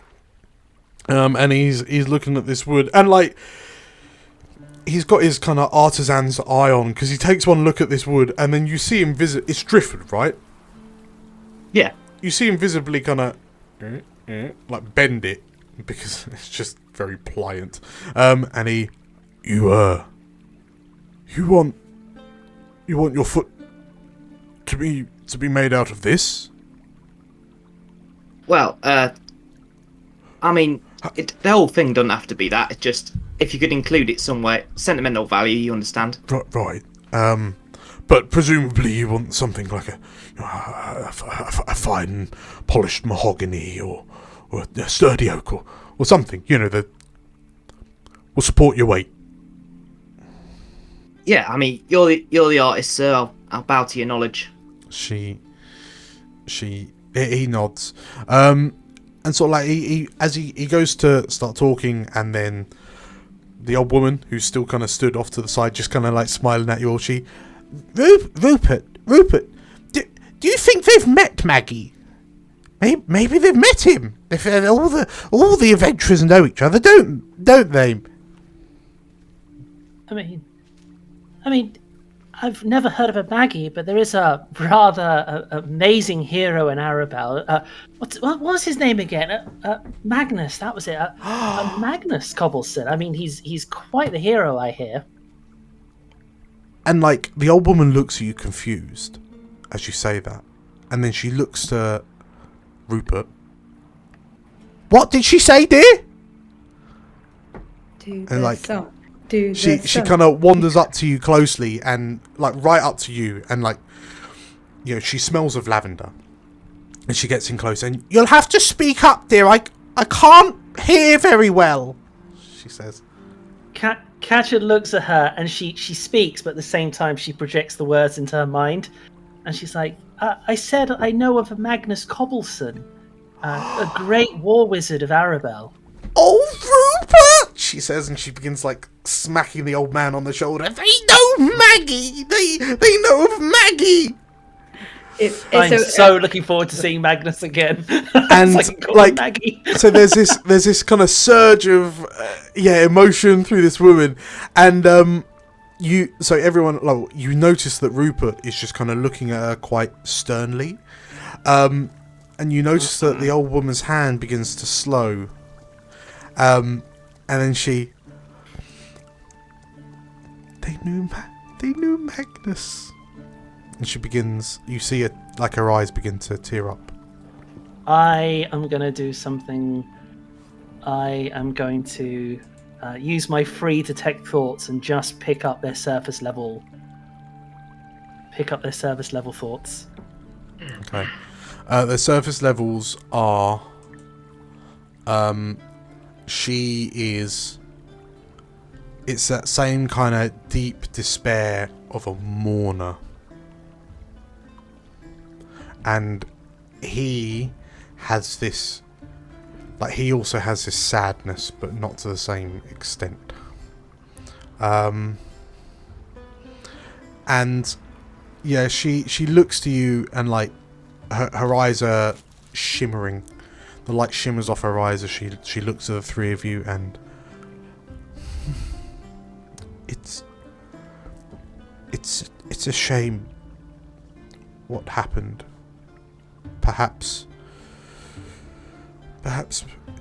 and he's looking at this wood, and like he's got his kind of artisan's eye on, because he takes one look at this wood, and then you see him it's driftwood, right? Yeah. You see him visibly kind of like bend it, because it's just very pliant. And you want your foot to be made out of this? Well, I mean, the whole thing doesn't have to be that. It's just if you could include it somewhere, sentimental value. You understand? Right. But presumably you want something like a fine polished mahogany or a sturdy oak or something. That will support your weight. Yeah, I mean, you're the artist, sir. I'll bow to your knowledge. He nods. And sort of like he goes to start talking, and then the old woman, who's still kind of stood off to the side, just kind of like smiling at you, Rupert, do you think they've met Maggie? Maybe they've met him. If all the adventurers know each other, don't they? I mean, I've never heard of a Maggie, but there is a rather amazing hero in Arabelle. What was his name again? Magnus, that was it. Magnus Cobbleson. I mean, he's quite the hero, I hear. And like the old woman looks at you confused as you say that, and then she looks to Rupert. What did she say, dear? And like she kind of wanders up to you closely, and like right up to you, and like she smells of lavender, and she gets in close, and you'll have to speak up, dear. I can't hear very well, she says. Katya looks at her, and she speaks, but at the same time she projects the words into her mind, and she's like, I said I know of a Magnus Cobbleson, a great war wizard of Arabelle. Oh, Rupert! She says, and she begins like smacking the old man on the shoulder. They know Maggie! They know of Maggie! I'm so looking forward to seeing Magnus again. And like Maggie. So there's this kind of surge of emotion through this woman, and everyone, like, you notice that Rupert is just kind of looking at her quite sternly, and you notice that the old woman's hand begins to slow, and then they knew Magnus. And she begins, you see it, like her eyes begin to tear up. I am going to do something. I am going to use my free detect thoughts and just pick up their surface level thoughts. Okay. The surface levels are, it's that same kind of deep despair of a mourner. And he has this, like, he also has this sadness, but not to the same extent. And yeah, she looks to you, and like her eyes are shimmering. The light shimmers off her eyes as she looks at the three of you, and it's a shame what happened. Perhaps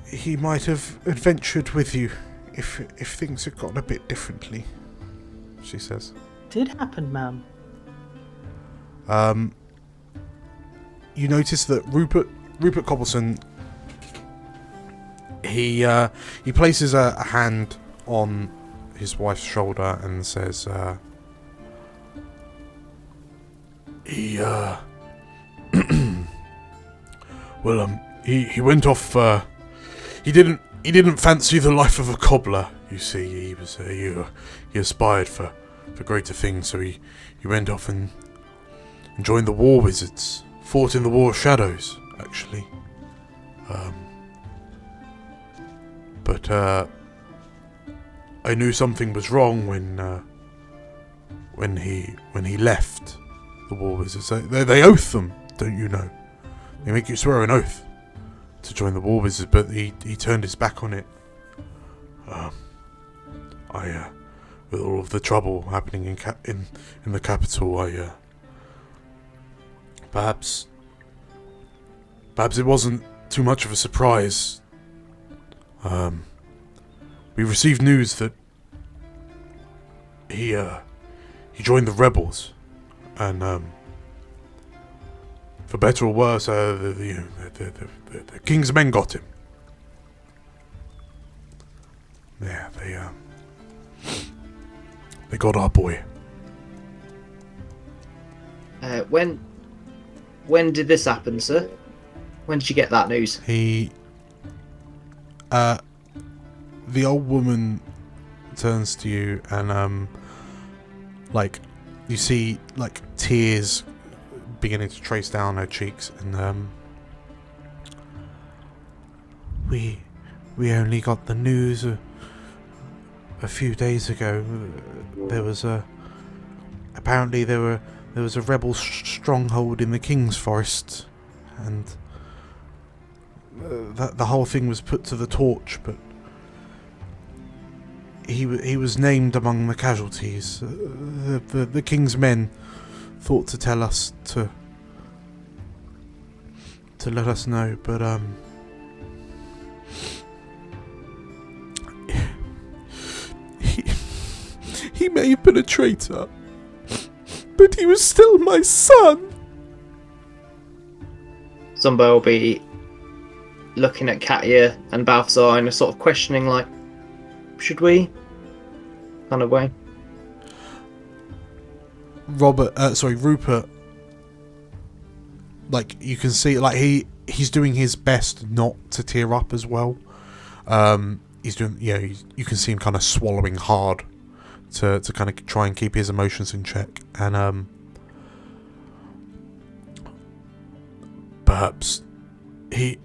he might have adventured with you if things had gone a bit differently, she says. Did happen, ma'am. You notice that Rupert Cobbleson, he places a hand on his wife's shoulder and says, well, he went off. He didn't he didn't fancy the life of a cobbler. You see, he aspired for greater things. So he went off and joined the War Wizards. Fought in the War of Shadows, actually. But I knew something was wrong when he left the War Wizards. They oath them, don't you know? They make you swear an oath to join the War Wizards, but he turned his back on it. With all of the trouble happening in the capital, perhaps it wasn't too much of a surprise. We received news that he joined the rebels, and for better or worse, the king's men got him. Yeah, they got our boy. When did this happen, sir? When did you get that news? The old woman turns to you and you see tears beginning to trace down her cheeks, and we only got the news a few days ago. There was apparently there was a rebel stronghold in the King's Forest, and the whole thing was put to the torch, but he was named among the casualties. The King's men thought to tell us to let us know, but he may have been a traitor, but he was still my son. Zumbo will be looking at Katia and Balthazar in a sort of questioning, like, should we? Kind of way. Rupert, you can see, he's doing his best not to tear up as well. He's doing, you can see him kind of swallowing hard to kind of try and keep his emotions in check, and perhaps he,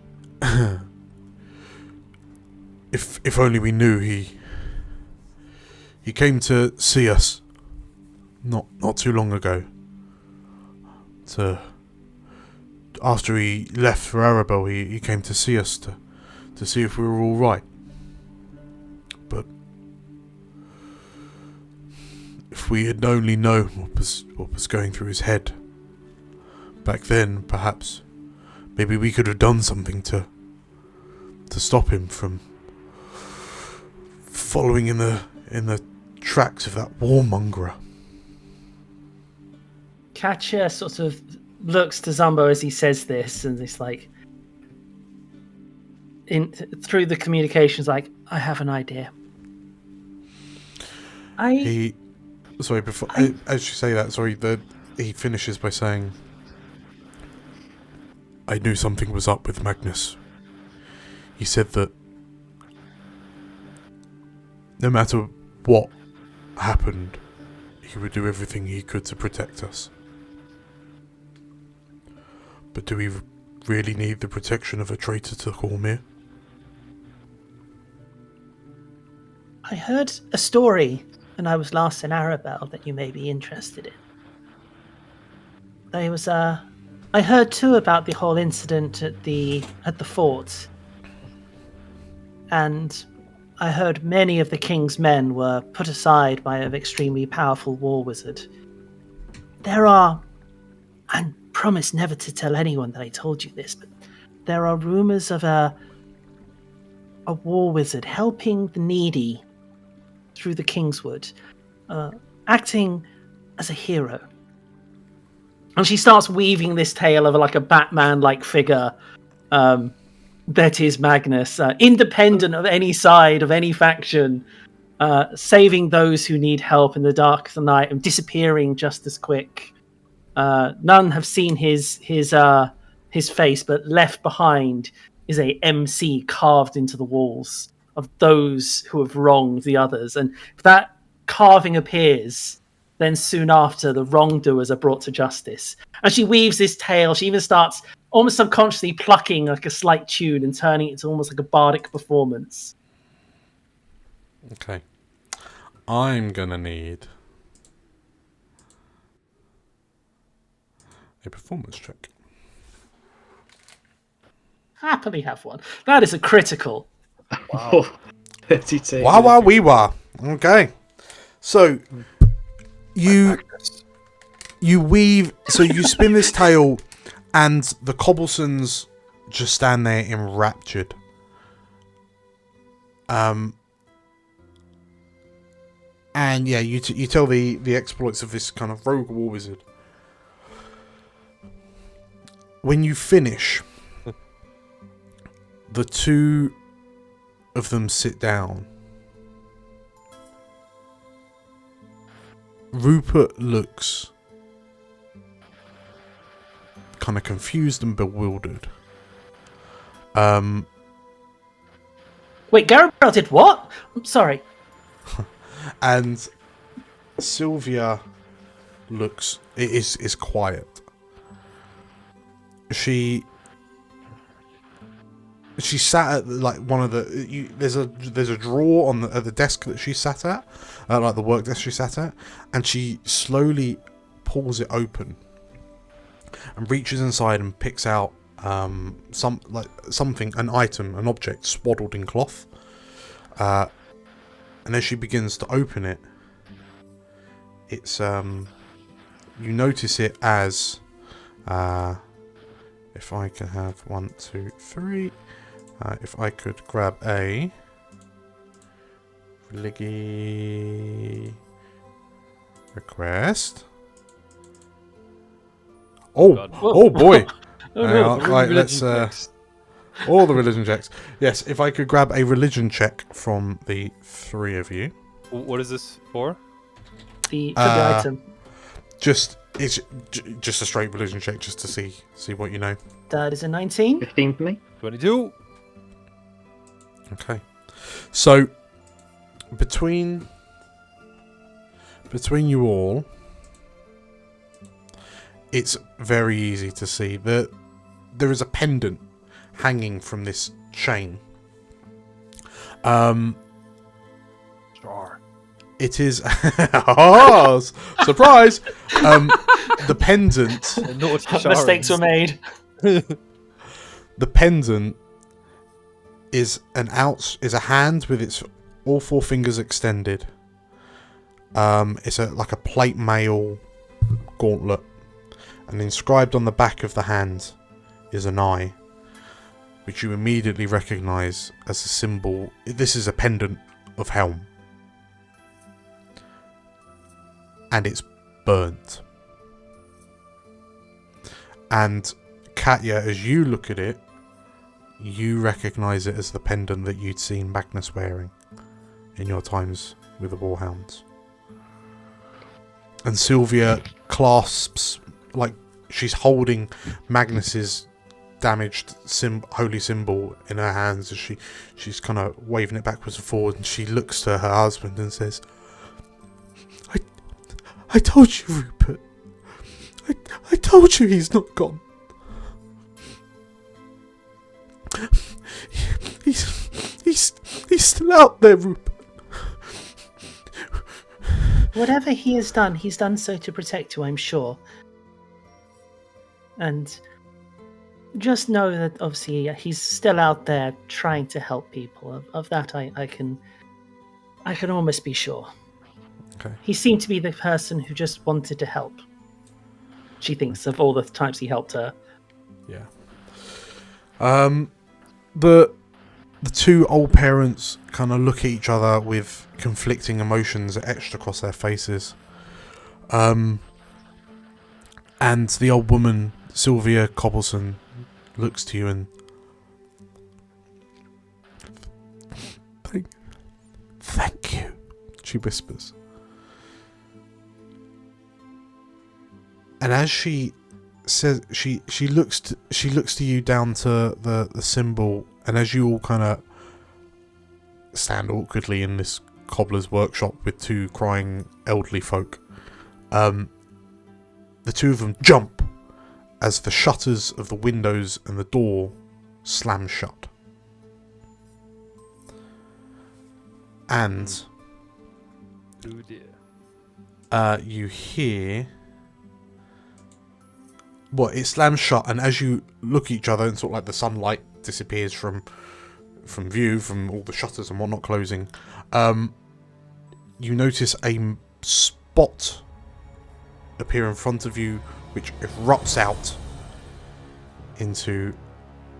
if only we knew, he came to see us not too long ago. After he left for Arabelle, he came to see us to see if we were all right. But if we had only known what was going through his head back then, perhaps maybe we could have done something to stop him from following in the tracks of that warmonger. Katia sort of looks to Zumbo as he says this, and it's like, through the communications, like, I have an idea. As you say that, he finishes by saying, I knew something was up with Magnus. He said that no matter what happened, he would do everything he could to protect us. But do we really need the protection of a traitor to Cormyr? I heard a story when I was last in Arabelle that you may be interested in. I heard too about the whole incident at the fort, and I heard many of the king's men were put aside by an extremely powerful war wizard. I promise never to tell anyone that I told you this, but there are rumors of a war wizard helping the needy through the Kingswood, acting as a hero. And she starts weaving this tale of a Batman-like figure that is Magnus, independent of any side, of any faction, saving those who need help in the dark of the night and disappearing just as quick. None have seen his face, but left behind is a MC carved into the walls of those who have wronged the others. And if that carving appears, then soon after the wrongdoers are brought to justice. And she weaves this tale. She even starts almost subconsciously plucking like a slight tune and turning it into almost like a bardic performance. Okay. I'm gonna need a performance check. Happily have one. That is a critical. Wow. 32. Wah wee wah. Okay. So you weave. So you spin this tale, and the Cobblesons just stand there enraptured. And yeah, you tell the exploits of this kind of rogue war wizard. When you finish, the two of them sit down. Rupert looks kind of confused and bewildered. Wait, Garabel did what? I'm sorry. And Sylvia is quiet. She sat at like one of the there's a drawer on the desk that she sat at, like the work desk she sat at, and she slowly pulls it open and reaches inside and picks out an item, an object swaddled in cloth. And as she begins to open it, it's you notice it as if I can have 1, 2, 3. If I could grab a religion request. Oh, God. oh boy! no. Right, let's all the religion checks. Yes, if I could grab a religion check from the three of you. What is this for? For the item. It's just a straight religion check, just to see what you know. That is a 19. 15 for me. 22. Okay, so between you all, it's very easy to see that there is a pendant hanging from this chain. Sure. It is oh, surprise! The pendant. Mistakes were made. The pendant is a hand with its all four fingers extended. It's like a plate mail gauntlet, and inscribed on the back of the hand is an eye, which you immediately recognise as a symbol. This is a pendant of Helm, and it's burnt. And Katya, as you look at it, you recognise it as the pendant that you'd seen Magnus wearing in your times with the Warhounds. And Sylvia clasps, like she's holding Magnus's damaged holy symbol in her hands as she's kind of waving it backwards and forward, and she looks to her husband and says, I told you, Rupert. I told you he's not gone. He's still out there, Rupert. Whatever he has done, he's done so to protect you, I'm sure. And just know that obviously he's still out there trying to help people. Of that I can almost be sure. Okay. He He seemed to be the person who just wanted to help. She thinks of all the times he helped her. Yeah. The two old parents kind of look at each other with conflicting emotions etched across their faces. And the old woman, Sylvia Cobbleson, looks to you and thank you, she whispers. And as she says she looks to you down to the symbol, and as you all kind of stand awkwardly in this cobbler's workshop with two crying elderly folk, the two of them jump as the shutters of the windows and the door slam shut. And Oh dear. you hear it slams shut, and as you look at each other and sort of like the sunlight disappears from view from all the shutters and whatnot closing, you notice a spot appear in front of you which erupts out into,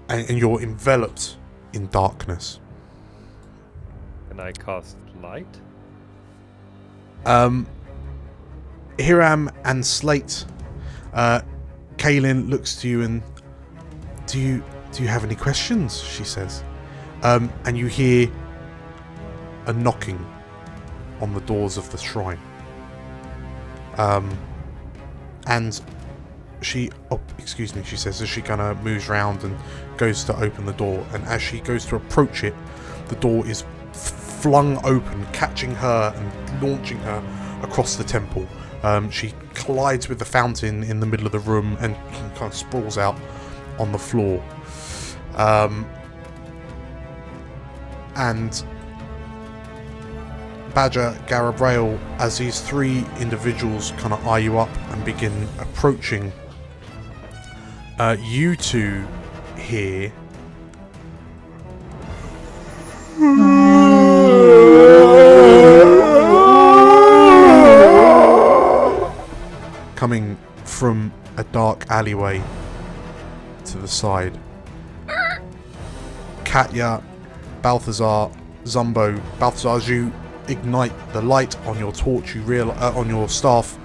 and you're enveloped in darkness. Can I cast light? Hiram and Slate, Kaylin looks to you and do you have any questions? She says, and you hear a knocking on the doors of the shrine, and she says as she kind of moves around and goes to open the door, and as she goes to approach it, the door is flung open, catching her and launching her across the temple. She collides with the fountain in the middle of the room and kind of sprawls out on the floor. And Badger, Garabrail, as these three individuals kind of eye you up and begin approaching, you two hear coming from a dark alleyway to the side. Katya, Balthazar, Zumbo. Balthazar, as you ignite the light on your torch, you on your staff,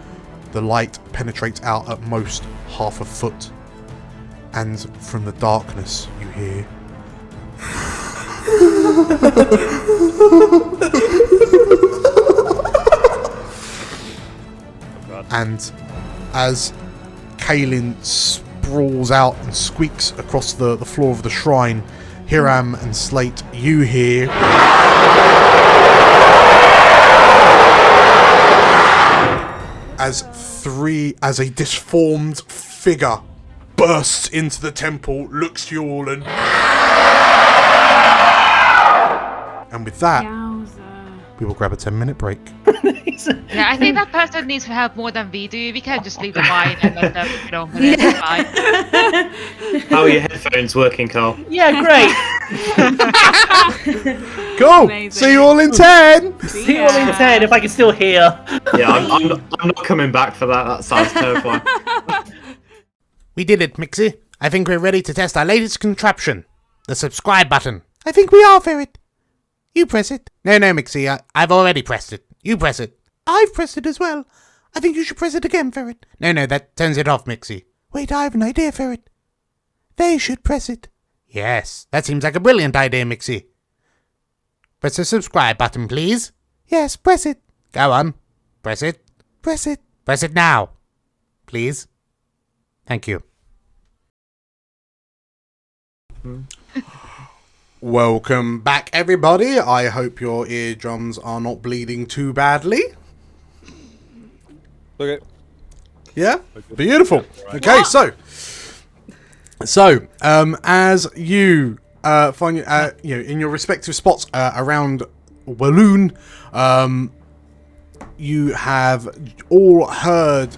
the light penetrates out at most half a foot, and from the darkness you hear and as Kaylin sprawls out and squeaks across the floor of the shrine, Hiram and Slate, you hear as a disformed figure bursts into the temple, looks to you all, and with that, we will grab a 10-minute break. Yeah, I think that person needs help more than we do. We can't just leave the wine and let them get on with it. It's fine. How are your headphones working, Carl? Yeah, great. Cool. Amazing. See you all in 10. See you all in 10 if I can still hear. Yeah, I'm not coming back for that. That sounds terrifying. We did it, Mixie. I think we're ready to test our latest contraption, the subscribe button. I think we are, Ferret. You press it. No, Mixie, I've already pressed it. You press it. I've pressed it as well. I think you should press it again, Ferret. No, that turns it off, Mixie. Wait, I have an idea, Ferret. They should press it. Yes, that seems like a brilliant idea, Mixie. Press the subscribe button, please. Yes, press it. Go on. Press it. Press it. Press it now. Please. Thank you. Welcome back, everybody. I hope your eardrums are not bleeding too badly. Okay. Yeah? Beautiful. Okay, so as you find in your respective spots around Wheloon, you have all heard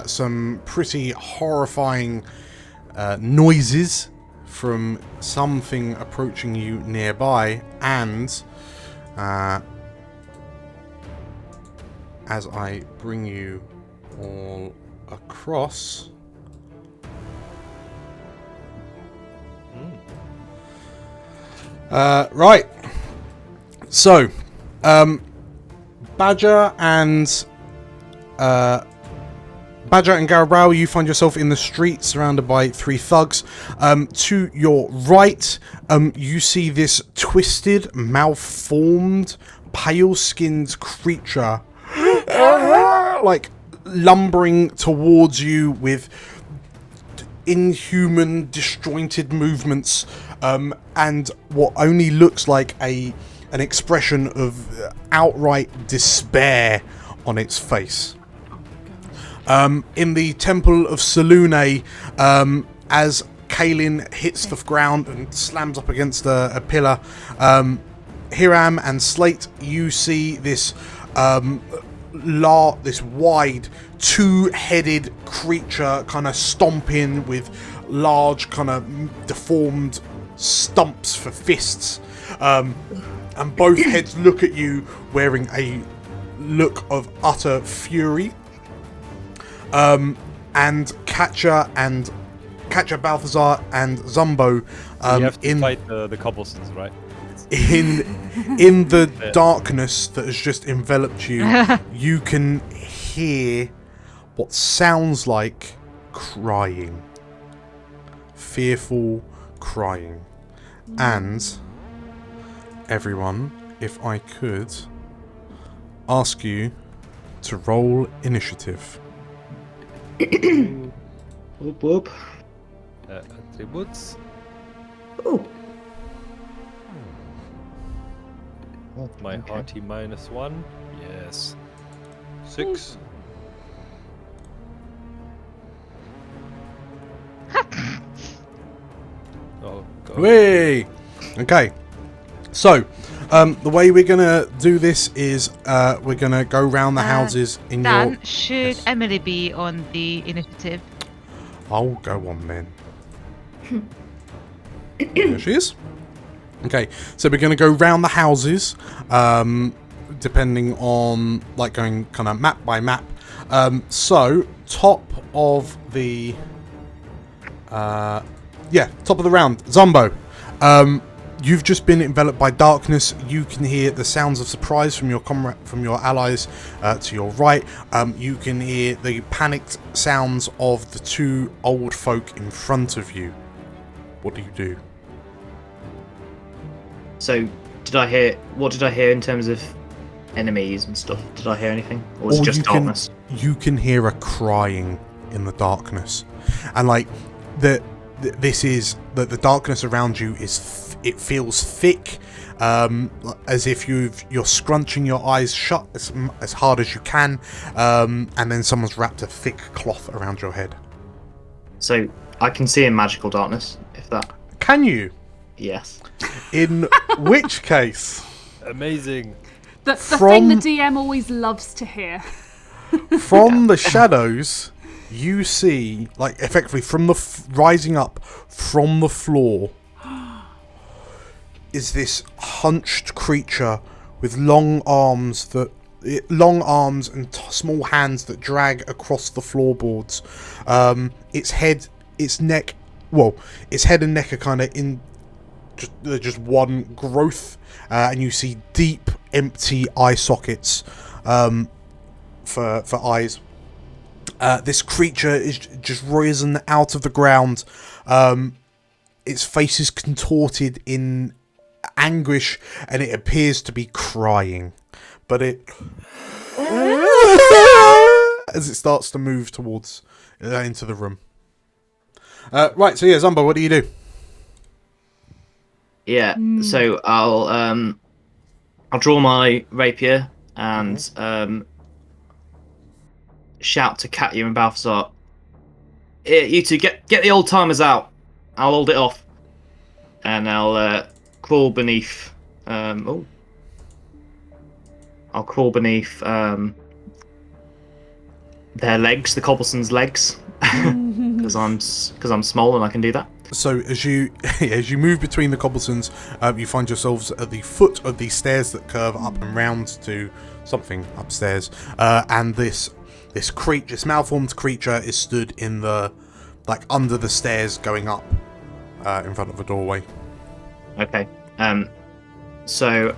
some pretty horrifying noises from something approaching you nearby, and as I bring you all across, right, so Badger and Garabral, you find yourself in the street surrounded by three thugs. To your right, you see this twisted, malformed, pale-skinned creature like lumbering towards you with inhuman, disjointed movements, and what only looks like an expression of outright despair on its face. In the Temple of Selune, as Kaelin hits the ground and slams up against a pillar, Hiram and Slate, you see this this wide, two-headed creature kind of stomping with large, kind of deformed stumps for fists. And both heads look at you wearing a look of utter fury. And Catcher, Balthazar, and Zumbo you have to fight the Cobblesons, right? in the darkness that has just enveloped you, you can hear what sounds like crying. Fearful crying. And everyone, if I could ask you to roll initiative. Whoop whoop. Attributes. Ooh. My hearty -1. Yes. 6. Oh god. Whee! Okay. So, the way we're gonna do this is we're gonna go round the houses in Dan, your... should Yes. Emily be on the initiative? I'll go on then. There she is. Okay, so we're going to go round the houses, depending on, like, going kind of map by map. So, top of the round, Zumbo. You've just been enveloped by darkness. You can hear the sounds of surprise from your allies to your right. You can hear the panicked sounds of the two old folk in front of you. What do you do? So, what did I hear in terms of enemies and stuff? Did I hear anything? Or was it just darkness? You can hear a crying in the darkness. And, like, the darkness around you it feels thick, as if you're scrunching your eyes shut as hard as you can, and then someone's wrapped a thick cloth around your head. So, I can see in magical darkness, if that... Can you? Yes. In which case... Amazing. The thing the DM always loves to hear. From the shadows, you see, like, effectively from the rising up from the floor, is this hunched creature with long arms and small hands that drag across the floorboards. Its head and neck are kind of in just one growth, and you see deep, empty eye sockets for eyes. This creature is just risen out of the ground. Its face is contorted in anguish, and it appears to be crying. But it... as it starts to move towards into the room. Right, so yeah, Zumbo, what do you do? Yeah, so I'll draw my rapier and shout to Katya and Balthazar. You two, get the old timers out. I'll hold it off, and I'll crawl beneath. I'll crawl beneath their legs, the Cobbleson's legs, because I'm small and I can do that. So as you move between the Cobblesons, you find yourselves at the foot of the stairs that curve up and round to something upstairs, and this malformed creature is stood in the, like, under the stairs going up, in front of a doorway. Okay. So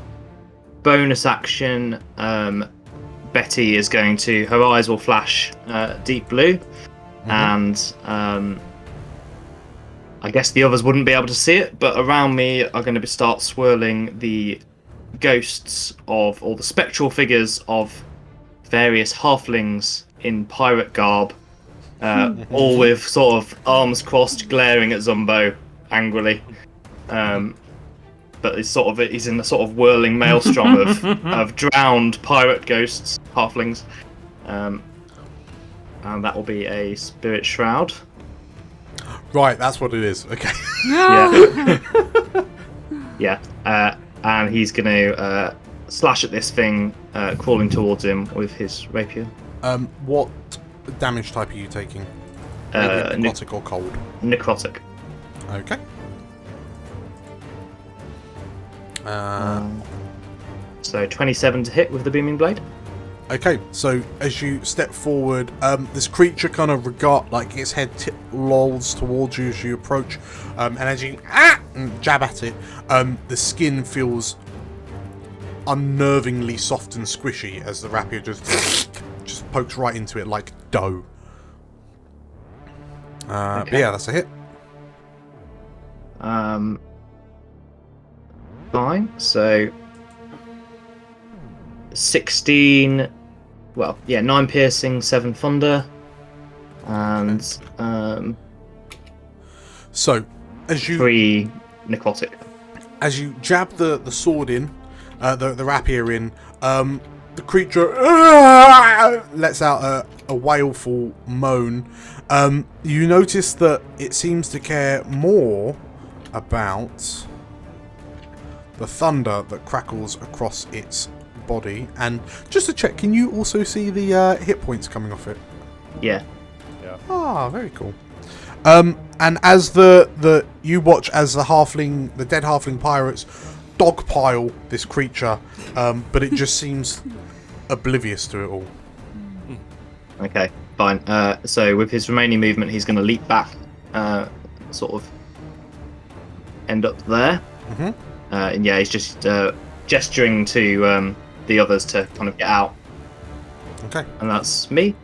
bonus action, Betty is going to, her eyes will flash deep blue, and I guess the others wouldn't be able to see it, but around me are going to start swirling the ghosts of, or the spectral figures of various halflings in pirate garb, all with sort of arms crossed, glaring at Zumbo angrily. But he's in a sort of whirling maelstrom of drowned pirate ghosts, halflings. And that will be a spirit shroud. Right, that's what it is. Okay. Yeah. Yeah. And he's going to slash at this thing crawling towards him with his rapier. What damage type are you taking? Necrotic or cold? Necrotic. Okay. So 27 to hit with the booming blade. Okay, so as you step forward, this creature kind of its head lolls towards you as you approach, and as you jab at it, the skin feels unnervingly soft and squishy as the rapier just pokes right into it like dough. But yeah, that's a hit. Fine. So 16. Well, yeah, 9 piercing, 7 thunder, and so as you 3 necrotic. As you jab the sword in, the rapier in, the creature lets out a wailful moan. You notice that it seems to care more about the thunder that crackles across its body. And just to check, can you also see the hit points coming off it? Yeah. Ah, very cool. And as you watch as the dead halfling pirates dogpile this creature, but it just seems oblivious to it all. Okay, fine. So with his remaining movement, he's going to leap back, sort of end up there. Mm-hmm. And yeah, he's just gesturing to the others to kind of get out. Okay. And that's me.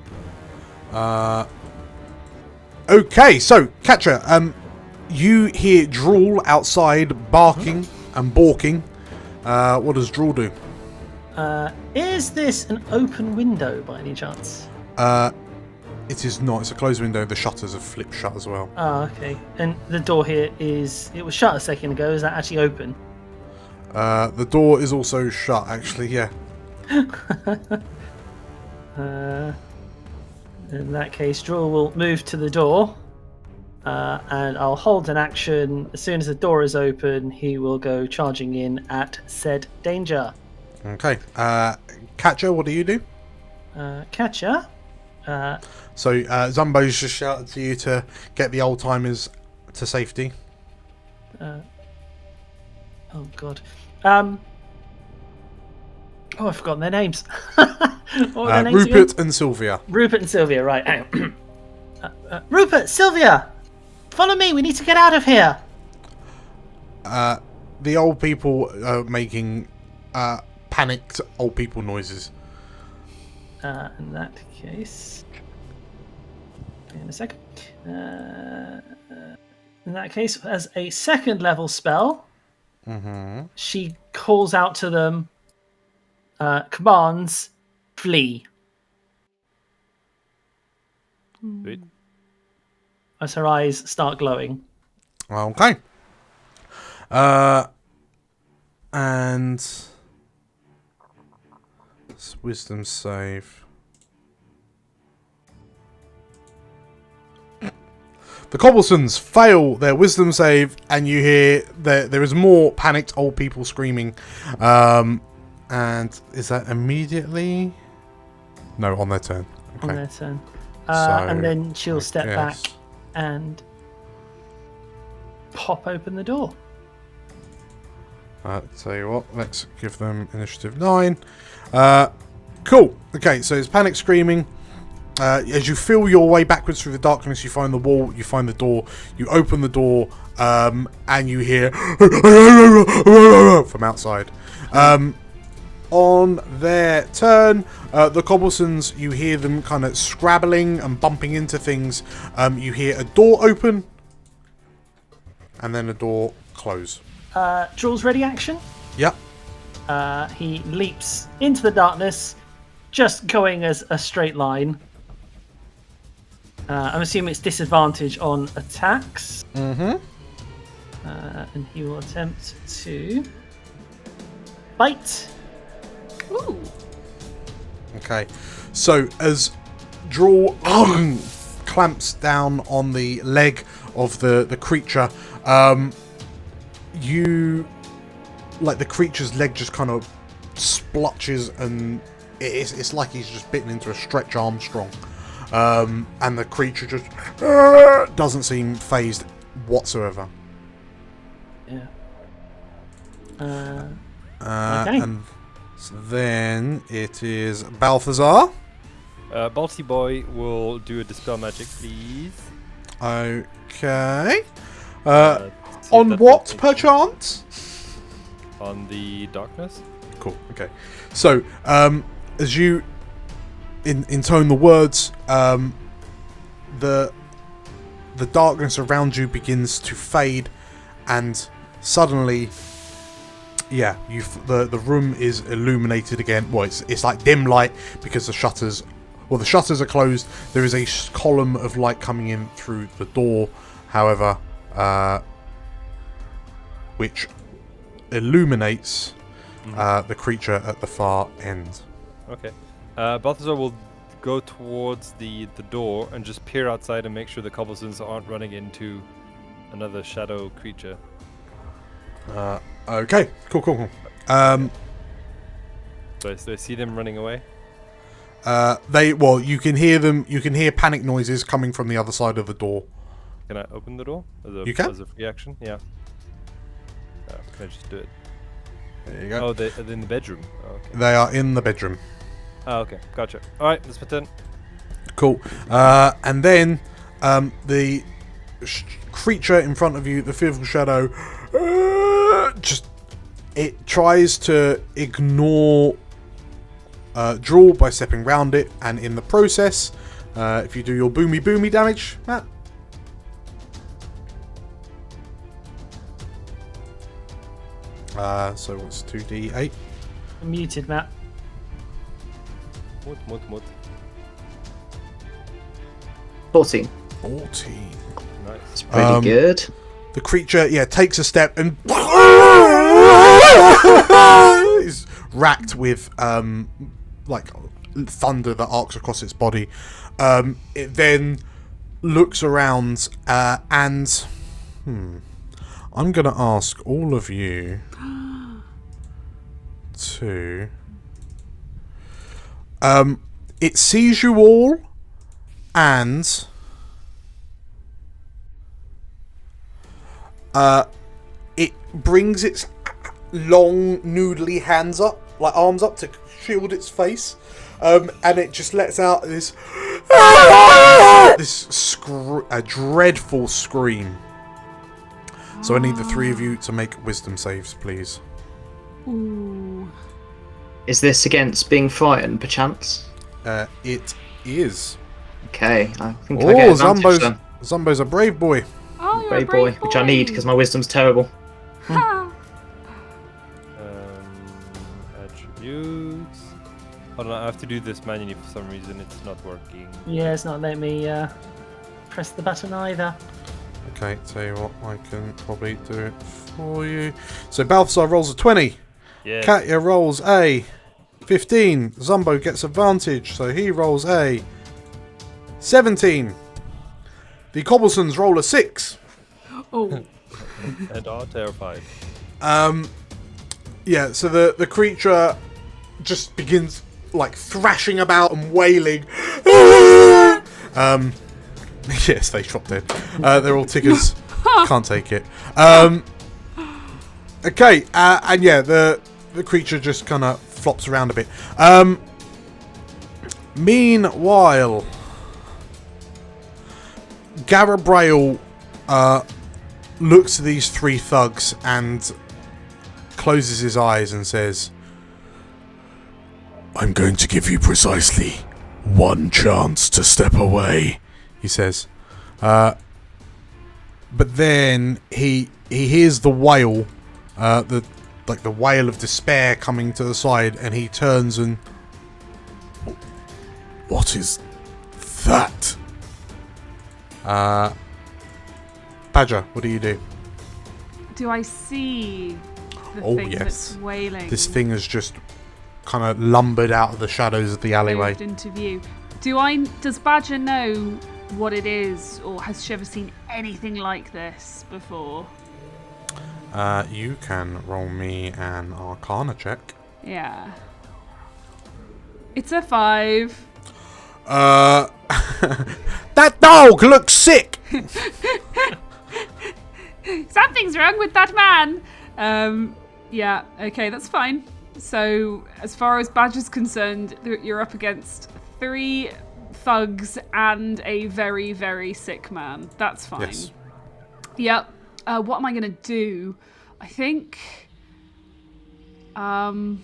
Okay, so Catcher, you hear Drool outside barking and balking. What does Drool do? Is this an open window by any chance? It is not. It's a closed window. The shutters have flipped shut as well. Oh, okay. And the door here it was shut a second ago. Is that actually open? The door is also shut, actually, yeah. In that case, Drool will move to the door, and I'll hold an action. As soon as the door is open, he will go charging in at said danger. Okay. Catcher, what do you do? Catcher? So, Zumbo's just shouted to you to get the old-timers to safety. Oh, God. Oh, I've forgotten their names. What were their names Rupert again? and Sylvia. Rupert and Sylvia, right. Hang on. Rupert, Sylvia! Follow me, we need to get out of here! The old people are making panicked old people noises. In that case... In a second. In that case, as a second level spell, she calls out to them, commands, flee. Sweet. As her eyes start glowing. Okay. And wisdom save. The Cobblesons fail their wisdom save, and you hear there is more panicked old people screaming. And is that immediately? No, on their turn. Okay. On their turn. And then she'll step back and pop open the door. Tell you what, let's give them initiative 9. Cool. Okay, so it's panic screaming. As you feel your way backwards through the darkness, you find the wall, you find the door, you open the door, and you hear from outside. On their turn, the Cobblesons, you hear them kind of scrabbling and bumping into things. You hear a door open, and then a door close. Drool's ready action. Yep. He leaps into the darkness, just going as a straight line. I'm assuming it's disadvantage on attacks. Mm-hmm. And he will attempt to bite. Ooh. Okay. So as Draw clamps down on the leg of the creature, you like the creature's leg just kind of splotches, and it's like he's just bitten into a Stretch Armstrong, and the creature just doesn't seem phased whatsoever. Yeah. Okay. And so then it is Balthazar. Balti Boy will do a Dispel Magic, please. Okay. See if On that what, does anything. perchance? On the darkness. Cool. Okay. So, as you intone the words, the darkness around you begins to fade, and suddenly, yeah, the room is illuminated again. Well, it's like dim light because the shutters are closed. There is a column of light coming in through the door, however, which illuminates the creature at the far end. Okay. Balthazar will go towards the door and just peer outside and make sure the Cobblesons aren't running into another shadow creature. Okay, cool. So I see them running away. You can hear them. You can hear panic noises coming from the other side of the door. Can I open the door You can? as a free action? Yeah. Can I just do it? There you go. Oh, they're in the bedroom. Oh, okay. They are in the bedroom. Oh, okay. Gotcha. All right, that's my turn. Cool. And then the creature in front of you, the fearful shadow, it tries to ignore Draw by stepping round it, and in the process, if you do your boomy damage, Matt. So what's 2d8? I'm muted, Matt. Mut. 14. 14. Nice. It's pretty good. The creature, takes a step and is racked with like thunder that arcs across its body. It then looks around and I'm gonna ask all of you to it sees you all and it brings its long noodly arms up to shield its face, and it just lets out this a dreadful scream. So I need the three of you to make wisdom saves, please. Ooh. Is this against being frightened, perchance? It is. Okay, I think I get advantage then. Zumbo's a brave boy. Oh, you're Brave a brave boy, which I need because my wisdom's terrible. Ha! Attributes. Hold on, I have to do this manually for some reason. It's not working. Yeah, it's not letting me press the button either. Okay, tell you what, I can probably do it for you. So Balthazar rolls a 20. Yeah. Katya rolls a 15. Zumbo gets advantage, so he rolls a 17. The Cobblesons roll a 6. Oh. And are terrified. Yeah, so the creature just begins like thrashing about and wailing. Yes, they drop dead. They're all tickers. Can't take it. Okay, and yeah, the creature just kind of flops around a bit. Meanwhile, Garabrail looks at these three thugs and closes his eyes and says, "I'm going to give you precisely one chance to step away," he says. But then he hears the wail, the wail of despair coming to the side, and he turns and, "What is that?" Badger, what do you do? Do I see the Oh, thing yes. that's wailing? This thing has just kind of lumbered out of the shadows of the alleyway. Moved into view. Does Badger know what it is, or has she ever seen anything like this before? You can roll me an Arcana check. Yeah. It's a 5. That dog looks sick! Something's wrong with that man! Yeah, okay, that's fine. So, as far as Badger's concerned, you're up against 3 thugs and a very, very sick man. That's fine. Yes. Yep. What am I going to do? I think... I'm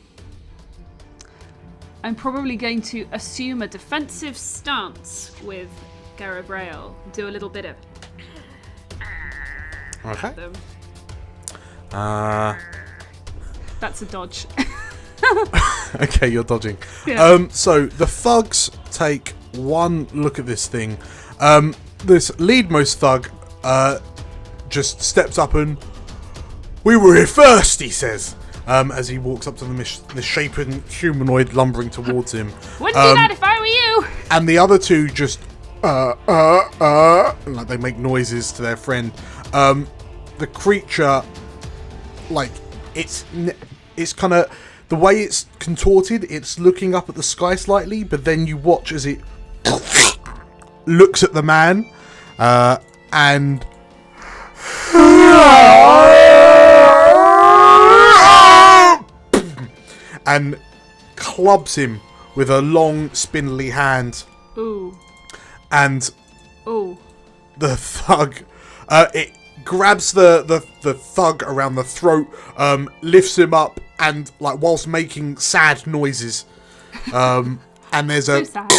probably going to assume a defensive stance with Garabrael. Do a little bit of... Okay. them. Uh, That's a dodge. okay, you're dodging. Yeah. So the thugs take one look at this thing. This leadmost thug just steps up and, "We were here first," he says, as he walks up to the misshapen humanoid lumbering towards him. Wouldn't do that if I were you! And the other two just like they make noises to their friend. The creature, like, it's kind of, the way it's contorted, it's looking up at the sky slightly, but then you watch as it looks at the man and and clubs him with a long spindly hand. Ooh. And Ooh. the thug, it grabs the thug around the throat, lifts him up, and like whilst making sad noises, and there's So a sad.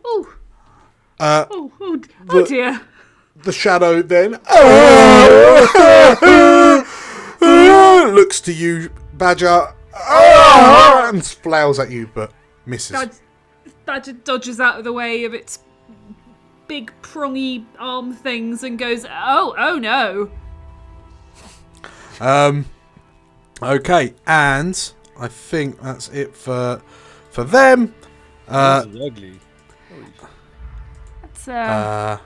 Ooh. Oh dear. the shadow then looks to you, Badger, and flails at you, but misses. Badger dodges out of the way of its big prongy arm things and goes, oh no. Okay, and I think that's it for them. This is ugly. It's a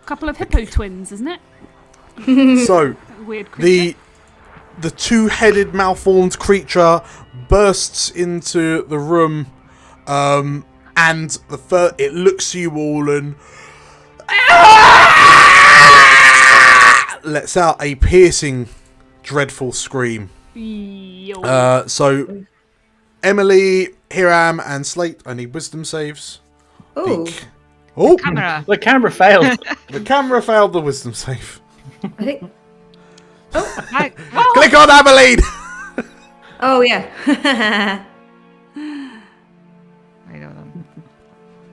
couple of hippo twins, isn't it? So Weird creature. the two-headed malformed creature bursts into the room, and it looks to you all and lets out a piercing, dreadful scream. Yo. So Emily, Hiram, and Slate, I need wisdom saves. Oh, Oh, Camera. The camera failed. the camera failed the wisdom save. I think. Like, Click on Abilene! Oh yeah. I don't know.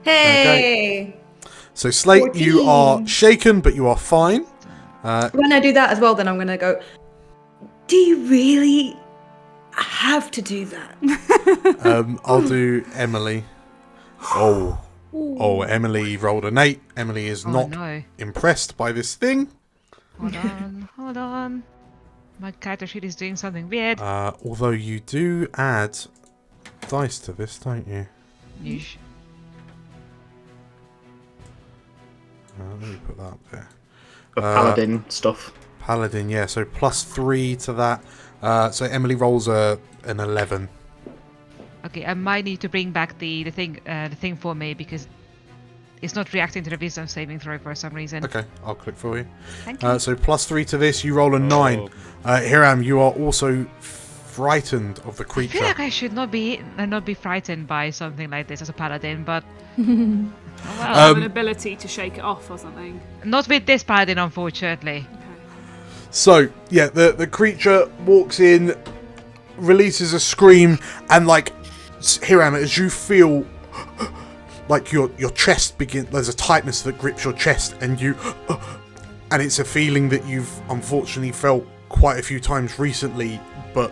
Hey. So Slate, you 14. are shaken, but you are fine. When I do that as well, then I'm gonna go. Do you really have to do that? I'll do Emily. Oh, Emily rolled an 8. Emily is Oh, not no. impressed by this thing. Hold on. My character sheet is doing something weird. Although you do add dice to this, don't you? Yeesh. Let me put that up there. For paladin stuff. Paladin, yeah. So +3 to that. So Emily rolls an 11. Okay, I might need to bring back the thing for me because it's not reacting to the wisdom saving throw for some reason. Okay, I'll click for you. Thank you. So +3 to this. You roll a 9. Hiram, you are also frightened of the I creature. feel like I should not be frightened by something like this as a paladin, but oh well. Have an ability to shake it off or something. Not with this paladin, unfortunately. Okay. So, yeah, the creature walks in, releases a scream, and like, Hiram, as you feel like your chest there's a tightness that grips your chest, and and it's a feeling that you've unfortunately felt quite a few times recently, but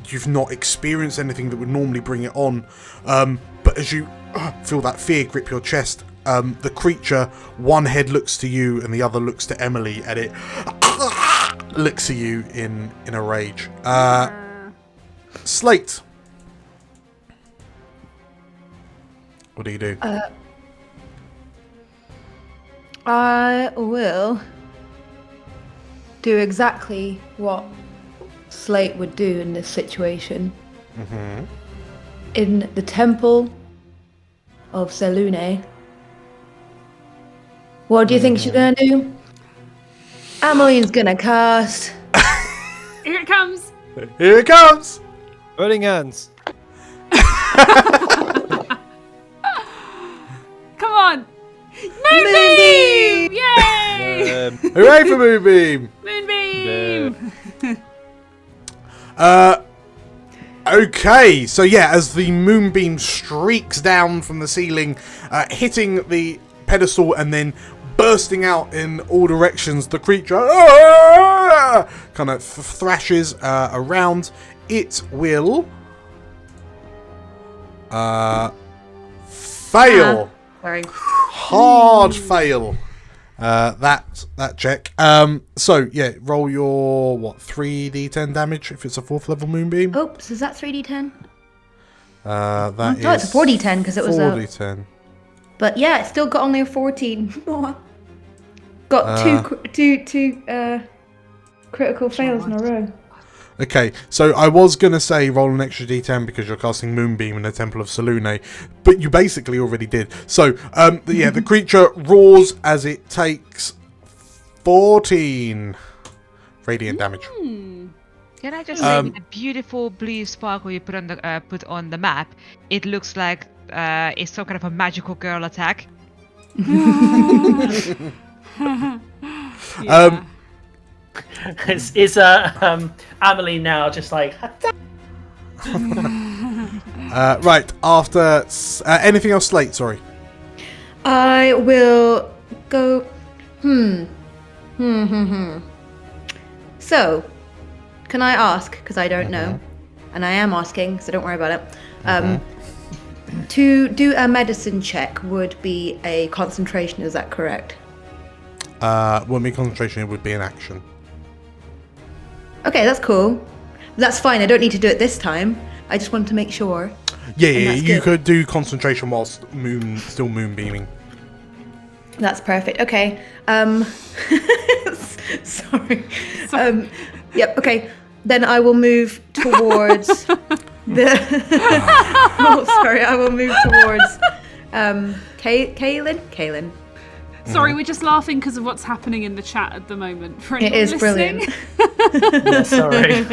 you've not experienced anything that would normally bring it on. But as you feel that fear grip your chest, the creature, one head looks to you and the other looks to Emily, and it looks at you in a rage. Slate, what do you do? I will do exactly what Slate would do in this situation. Mm-hmm. In the temple of Selune. What do you think she's gonna do? Ameline's gonna cast. Here it comes. Here it comes. Burning hands. Come on. Moonbeam! Yay! Hooray for Moonbeam! Moonbeam! Okay, so yeah, as the moonbeam streaks down from the ceiling, hitting the pedestal and then bursting out in all directions, the creature kind of thrashes around. It will fail. Sorry. Hard fail. That check. So yeah, roll your 3d10 damage if it's a 4th level moonbeam. Oops, is that 3d10? That No, it's a 4d10 because it was 4d10. But yeah, it still got only a 14. Got two critical fails in a row. Okay, so I was going to say roll an extra d10 because you're casting Moonbeam in the Temple of Selune, but you basically already did. So, yeah, the creature roars as it takes 14 radiant damage. Can I just say, with the beautiful blue sparkle you put on the map, it looks like it's some kind of a magical girl attack. Yeah. Is Amelie now just like... Right, after... anything else, Slate? Sorry. I will go... So, can I ask, because I don't know, and I am asking, so don't worry about it, to do a medicine check would be a concentration, is that correct? Wouldn't be concentration, it would be an action. Okay, that's cool. That's fine, I don't need to do it this time. I just wanted to make sure. Yeah, that's you good. could do concentration whilst still moonbeaming. That's perfect. Okay. Sorry. Yep. Okay. Then I will move towards the. Oh, sorry. I will move towards Kaylin. Sorry, we're just laughing because of what's happening in the chat at the moment. For It anyone is listening. brilliant. Yeah, sorry.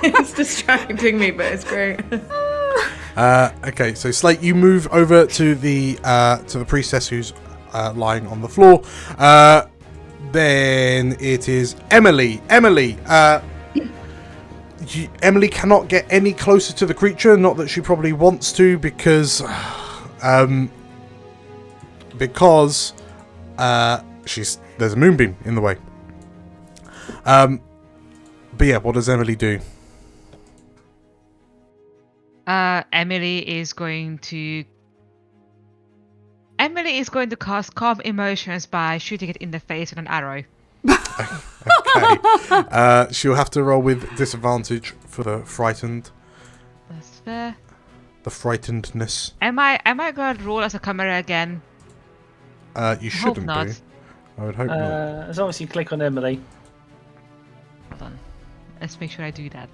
It's distracting me, but it's great. Okay, so Slate, you move over to the priestess who's lying on the floor. Then it is Emily. Emily cannot get any closer to the creature. Not that she probably wants to, because there's a moonbeam in the way. But yeah, what does Emily do? Emily is going to cast Calm Emotions by shooting it in the face with an arrow. Okay. She'll have to roll with disadvantage for the frightened. That's fair. The frightenedness. Am I going to roll as a Cormyr again? You shouldn't not. do. I would hope not. As long as you click on Emily. Hold on. Let's make sure I do that.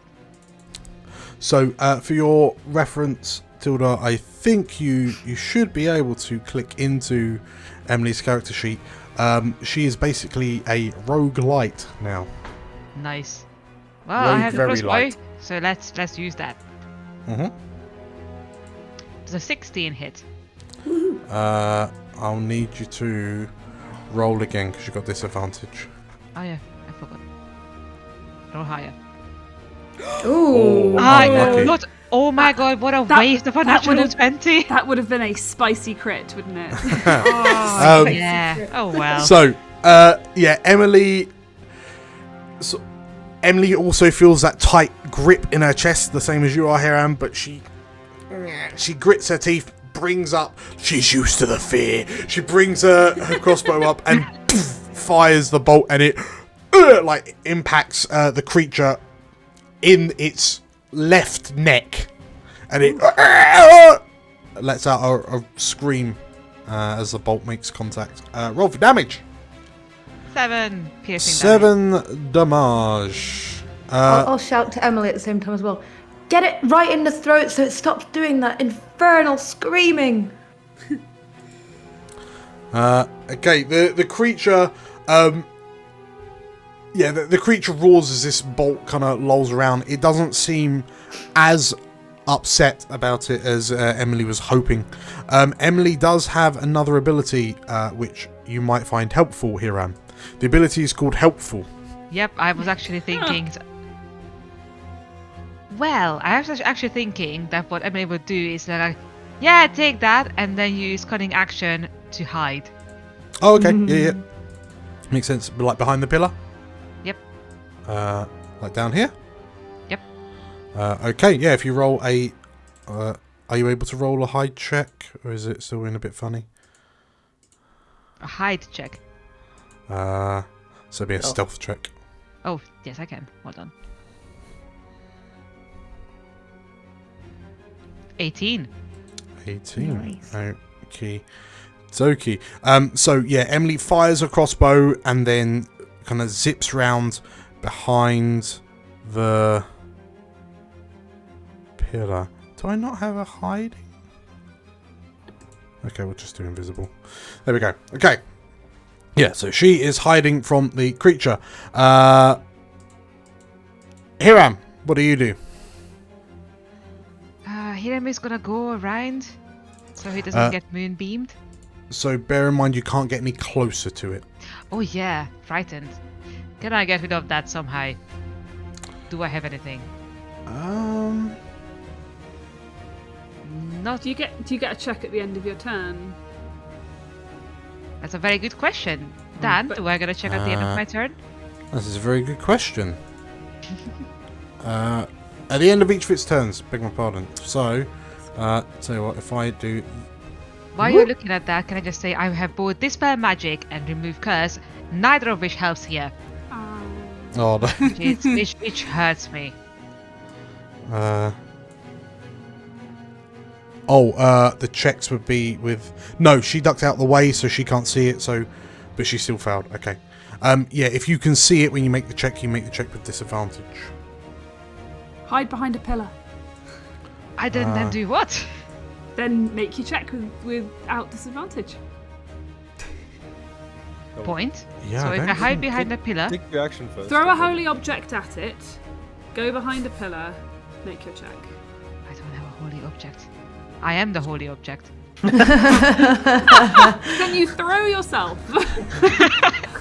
So, for your reference, Tilda, I think you should be able to click into Emily's character sheet. She is basically a roguelite now. Nice. Well, I have a very crossbow, light. so let's use that. Does a 16 hit? I'll need you to roll again because you've got disadvantage. Oh yeah, I forgot. Roll higher. Ooh. Unlucky. What? Oh my god, what a That- waste of a that natural would've- 20. That would have been a spicy crit, wouldn't it? Oh, yeah. Oh well. So, yeah, Emily. So, Emily also feels that tight grip in her chest, the same as you are, Hiram. But she grits her teeth, brings up. She's used to the fear. She brings her crossbow up and fires the bolt, and it like impacts the creature in its left neck, and it lets out a scream as the bolt makes contact. Roll for damage. 7 piercing damage. 7 damage. I'll shout to Emily at the same time as well. Get it right in the throat so it stops doing that infernal screaming. Okay, the creature, the creature roars as this bolt kind of lolls around. It doesn't seem as upset about it as Emily was hoping. Emily does have another ability which you might find helpful, Hiram. The ability is called Helpful. Yep, I was actually thinking... Well, I was actually thinking that what Emily would do is like, yeah, take that, and then use cunning action to hide. Oh, okay. Yeah. Makes sense. Like behind the pillar? Yep. Like down here? Yep. Okay, yeah, if you roll a... are you able to roll a hide check? Or is it still in a bit funny? A hide check. So it'd be a stealth check. Oh, yes, I can. Hold on. 18. 18. Nice. Okay. Dokie. So yeah, Emily fires a crossbow and then kind of zips round behind the pillar. Do I not have a hiding? Okay, we'll just do invisible. There we go. Okay. Yeah, so she is hiding from the creature. Hiram, what do you do? Hiram is gonna go around so he doesn't get moonbeamed. So bear in mind you can't get any closer to it. Oh yeah, frightened. Can I get rid of that somehow? Do I have anything? Not. Do you get a check at the end of your turn? That's a very good question. Dan, do I get a check at the end of my turn? This is a very good question. At the end of each of its turns, beg my pardon. So, tell you what, if I do... While you're looking at that, can I just say I have both Dispel Magic and Remove Curse, neither of which helps here. Oh, no. which hurts me. The checks would be with... No, she ducked out the way, so she can't see it, so... But she still failed. Okay. Yeah, if you can see it when you make the check, you make the check with disadvantage. Hide behind a pillar. I didn't then do what? Then make your check without disadvantage. Point. Yeah, So if I hide behind a pillar, Take your action first. Throw a holy object at it. Go behind a pillar. Make your check. I don't have a holy object. I am the holy object. Can you throw yourself?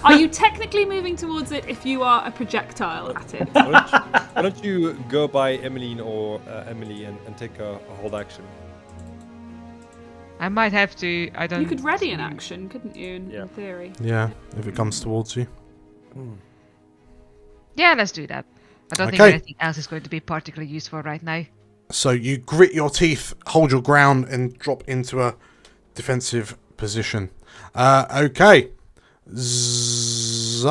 Are you technically moving towards it if you are a projectile at it? Why don't you go by Emmeline or Emily and take a hold action? I might have to. I don't. You could ready an action, couldn't you? In theory. Yeah, if it comes towards you. Yeah, let's do that. I don't think Okay. anything else is going to be particularly useful right now. So you grit your teeth, hold your ground, and drop into a defensive position. Okay. Zumbo.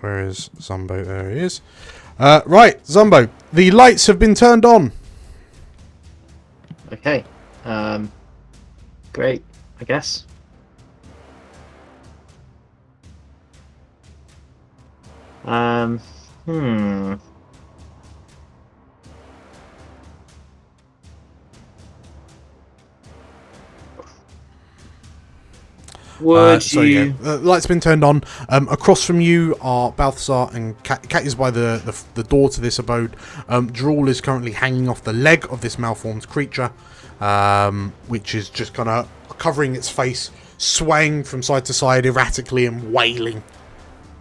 Where is Zumbo? There he is. Right, Zumbo. The lights have been turned on. Okay. Great, I guess. Would you... the lights have been turned on. Across from you are Balthazar and Cat. Cat is by the door to this abode. Drool is currently hanging off the leg of this malformed creature, which is just kind of covering its face, swaying from side to side erratically and wailing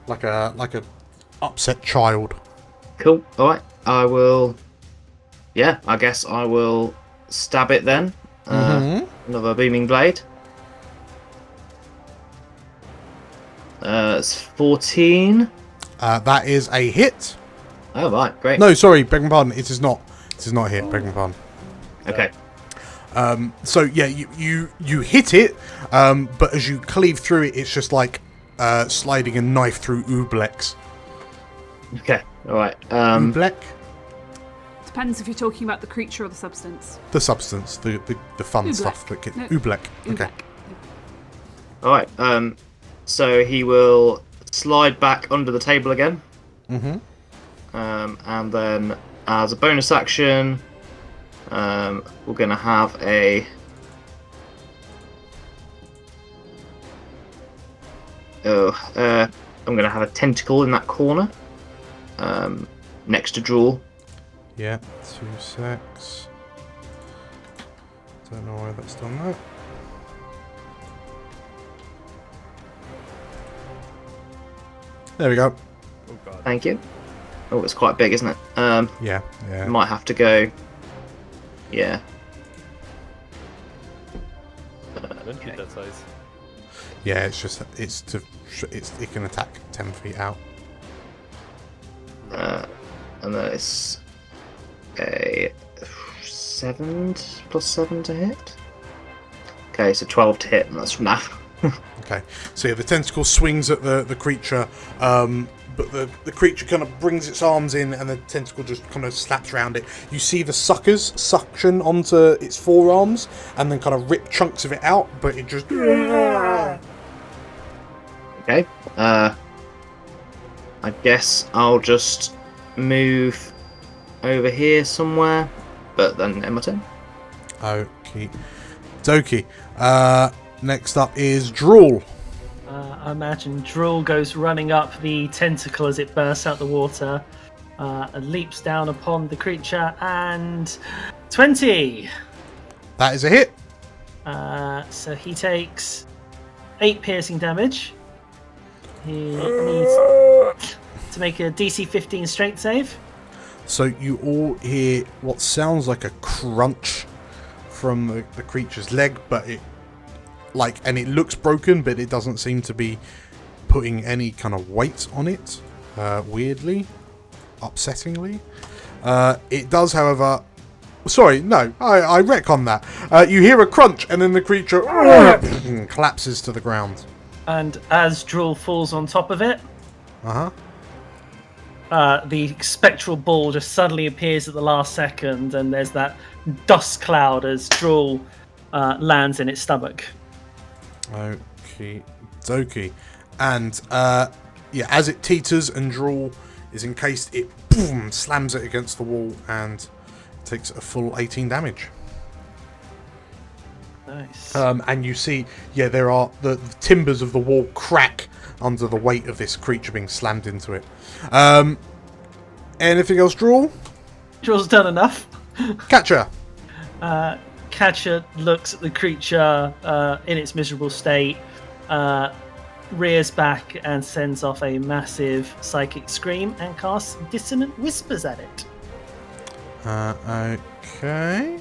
like a upset child. Cool. All right. I will. Yeah, I guess I will stab it then. Another booming blade. It's 14. That is a hit. Oh right, great. No, sorry, beg my pardon. It is not. This is not a hit, beg your pardon. Okay. So yeah, you hit it, but as you cleave through it, it's just like sliding a knife through Ooblex. Okay. All right. Oobleck? Depends if you're talking about the creature or the substance. The substance, the fun Oobleck. stuff that get No. Oobleck. Okay. All right. So he will slide back under the table again. Mm-hmm. And then as a bonus action, we're gonna have a. I'm gonna have a tentacle in that corner, next to Drool. Yeah, 2 secs. Don't know why that's done that. There we go. Oh god. Thank you. Oh, it's quite big, isn't it? Yeah. Might have to go. Yeah. I don't keep that size. Yeah, it can attack 10 feet out. And then it's a 7 plus 7 to hit. Okay, so 12 to hit, and that's from that. Okay, so yeah, the tentacle swings at the creature, but the creature kind of brings its arms in, and the tentacle just kind of slaps around it. You see the suckers suction onto its forearms, and then kind of rip chunks of it out, but it just. Okay. I guess I'll just move over here somewhere, but then end my turn. Okie dokie. Next up is Drool. I imagine Drool goes running up the tentacle as it bursts out the water, and leaps down upon the creature, and 20! That is a hit. So he takes 8 piercing damage. He needs to make a DC 15 strength save. So you all hear what sounds like a crunch from the creature's leg, but it looks broken, but it doesn't seem to be putting any kind of weight on it. Weirdly, upsettingly, it does, however. Sorry, no, I retcon that. You hear a crunch, and then the creature collapses to the ground. And as Drool falls on top of it, the spectral ball just suddenly appears at the last second, and there's that dust cloud as Drool lands in its stomach. Okie dokie. And as it teeters and Drool is encased, it boom slams it against the wall and takes a full 18 damage. Nice. And you see, there are the timbers of the wall crack under the weight of this creature being slammed into it. Anything else, Drool? Drool's done enough. Catcher. Catcher looks at the creature in its miserable state, rears back and sends off a massive psychic scream and casts dissonant whispers at it. Okay.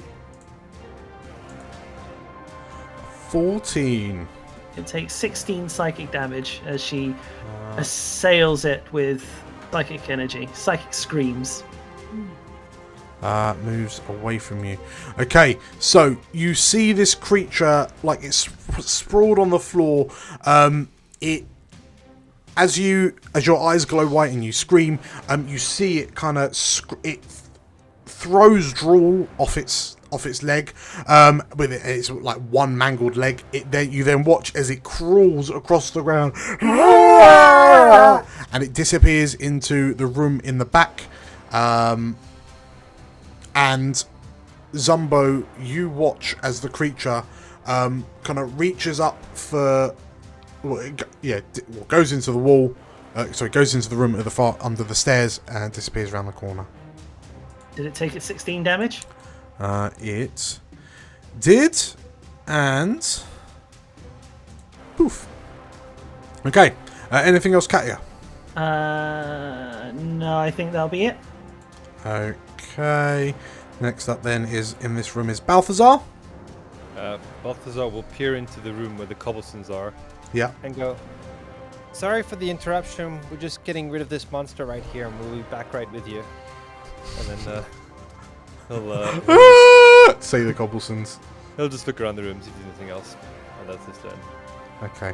14. It takes 16 psychic damage as she assails it with psychic energy, psychic screams. Moves away from you. Okay, so you see this creature like it's sprawled on the floor. As your eyes glow white and you scream, you see it kind of it throws Drool off its leg, with it's like one mangled leg. You then watch as it crawls across the ground, and it disappears into the room in the back. And Zumbo, you watch as the creature kind of reaches up for, goes into the wall. Goes into the room at the far under the stairs and disappears around the corner. Did it take its 16 damage? It did, and poof. Okay. Anything else, Katya? No, I think that'll be it. Okay. Next up then is in this room is Balthazar. Balthazar will peer into the room where the Cobblesons are. Yeah. And go, sorry for the interruption. We're just getting rid of this monster right here, and we'll be back right with you. And then He'll Say the Cobblesons. just look around the room, see if there's anything else. And that's his turn. Okay.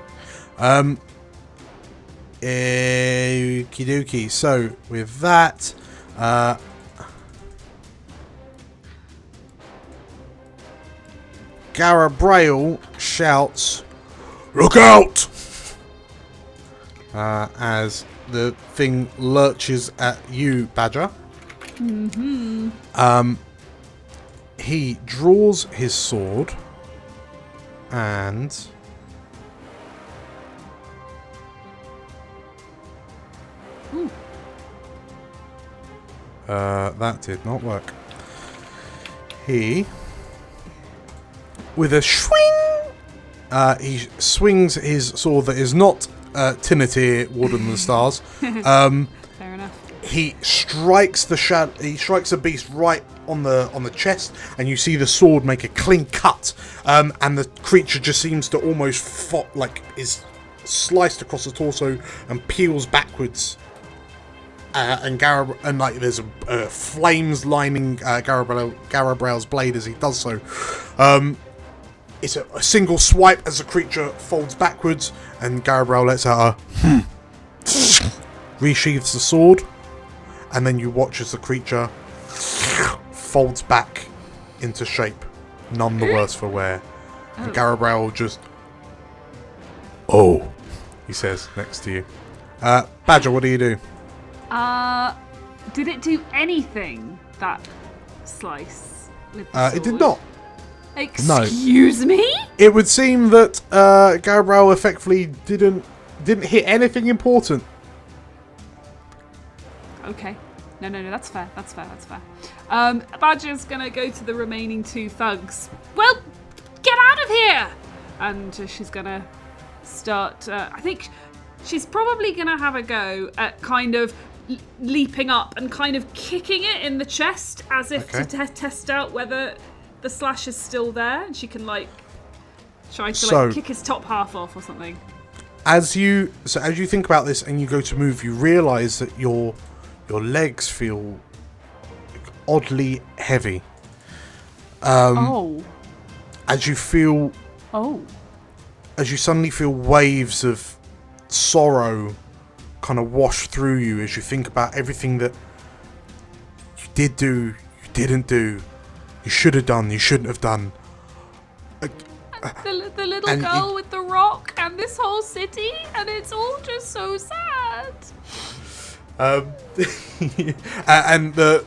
Okie dokie. So, with that, Garabrail shouts, "Look out!" As the thing lurches at you, Badger. He draws his sword and that did not work. He, with a swing, he swings his sword that is not Tinatir, Warden of the Stars. Fair enough. He strikes he strikes the beast right on the chest, and you see the sword make a clean cut, and the creature just seems to almost is sliced across the torso and peels backwards. And there's flames lining Garabrail's blade as he does so. It's a single swipe as the creature folds backwards, and Garabrail lets out a resheathes the sword, and then you watch as the creature folds back into shape, none the worse for wear. And Garabrail just, "Oh," he says next to you. Badger, what do you do? Did it do anything, that slice with the sword? It did not. Excuse me? It would seem that Garabrail effectively didn't hit anything important. Okay. No, that's fair. Badger's gonna go to the remaining two thugs. Well, get out of here! And she's gonna start, I think she's probably gonna have a go at kind of leaping up and kind of kicking it in the chest as if to test out whether the slash is still there, and she can try to kick his top half off or something. As you think about this and you go to move, you realise that your legs feel oddly heavy. As you suddenly feel waves of sorrow kind of wash through you as you think about everything that you did do, you didn't do, you should have done, you shouldn't have done. The little girl with the rock and this whole city, and it's all just so sad. And the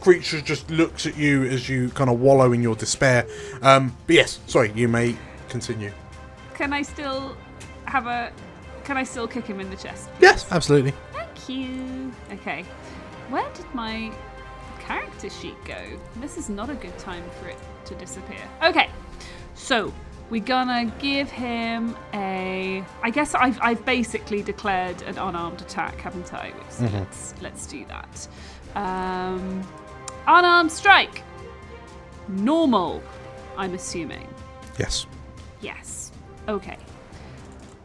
creature just looks at you as you kind of wallow in your despair. But yes, sorry, you may continue. Can I still kick him in the chest? Yes, absolutely. Thank you. Okay. Where did my character sheet go? This is not a good time for it to disappear. Okay. So, we're gonna give him I guess I've basically declared an unarmed attack, haven't I? So let's do that. Unarmed strike. Normal, I'm assuming. Yes. Yes. Okay.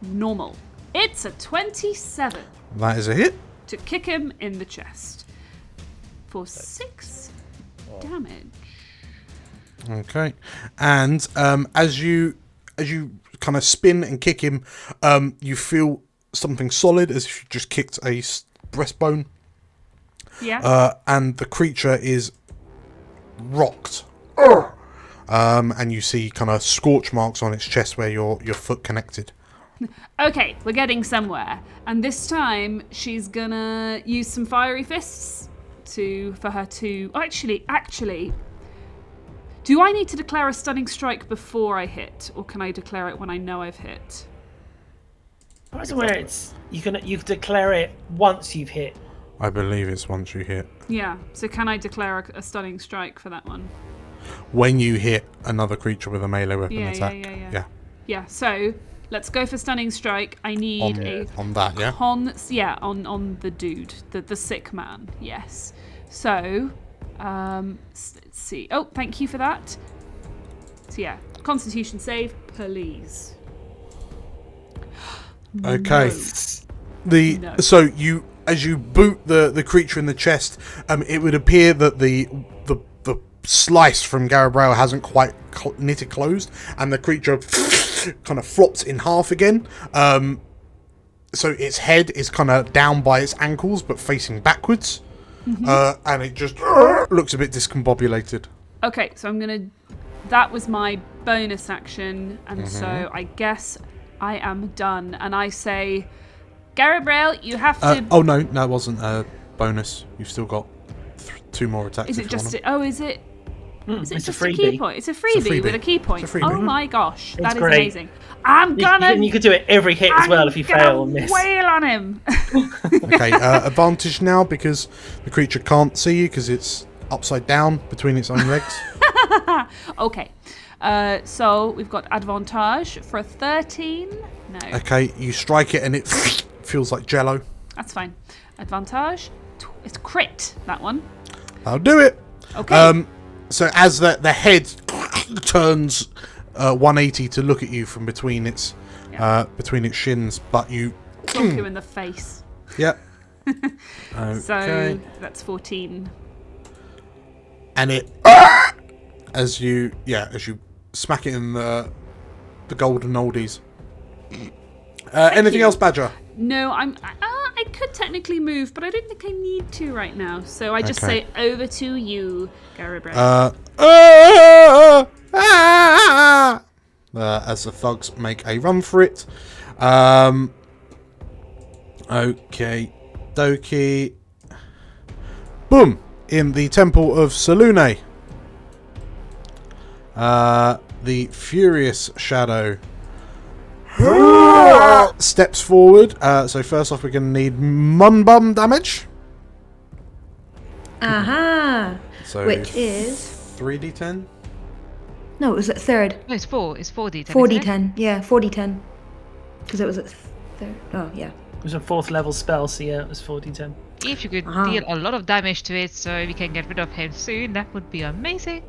Normal. It's a 27. That is a hit. To kick him in the chest. For 6 damage. Okay. And as you kind of spin and kick him, you feel something solid as if you just kicked a breastbone. Yeah. And the creature is rocked. And you see kind of scorch marks on its chest where your foot connected. Okay, we're getting somewhere. And this time she's gonna use some fiery fists for her to actually do I need to declare a stunning strike before I hit, or can I declare it when I know I've hit? I was aware you can declare it once you've hit. I believe it's once you hit. Yeah, so can I declare a stunning strike for that one? When you hit another creature with a melee weapon attack. Yeah. Yeah, so let's go for stunning strike. I need on that, yeah? On the dude, the sick man, yes. So, let's see. Oh, thank you for that. So yeah, Constitution save, please. Okay. No. So you as you boot the creature in the chest, it would appear that the slice from Garabrel hasn't quite knitted closed, and the creature kind of flops in half again. So its head is kind of down by its ankles, but facing backwards, and it just looks a bit discombobulated. Okay, so that was my bonus action, and so I guess I am done. And I say, Garabrel, you have to... Oh, no, it wasn't a bonus. You've still got 2 more attacks. Is it just... Is it It's just a a key freebie. point? It's a freebie with a key point. It's a freebie. Oh my gosh, that is great. amazing. I'm gonna... You could do it every hit as well if you fail on this. Wail on him. Okay, advantage now because the creature can't see you because it's upside down between its own legs. Okay, so we've got advantage for a 13. No, Okay, you strike it and it feels like jello. that's fine. Advantage. It's crit, that one. I'll do it. Okay. So as the head turns 180 to look at you from between its shins, but you Plonk you in the face. Yep. Okay. So that's 14. And it as you smack it in the golden oldies. Anything you. else, Badger? No, I could technically move, but I don't think I need to right now. So I just Okay. say over to you, Garabrel. As the thugs make a run for it. Okay, dokie. Boom! In the temple of Selune. The furious shadow steps forward. So first off, we're going to need Munbum damage. Aha. So Which is 3d10. no, it was at third. No, it's 4. It's 4d10. 4d10. Yeah, 4d10. Because it was at third. Oh yeah. It was a 4th level spell, so yeah, it was 4d10. If you could deal a lot of damage to it so we can get rid of him soon, that would be amazing.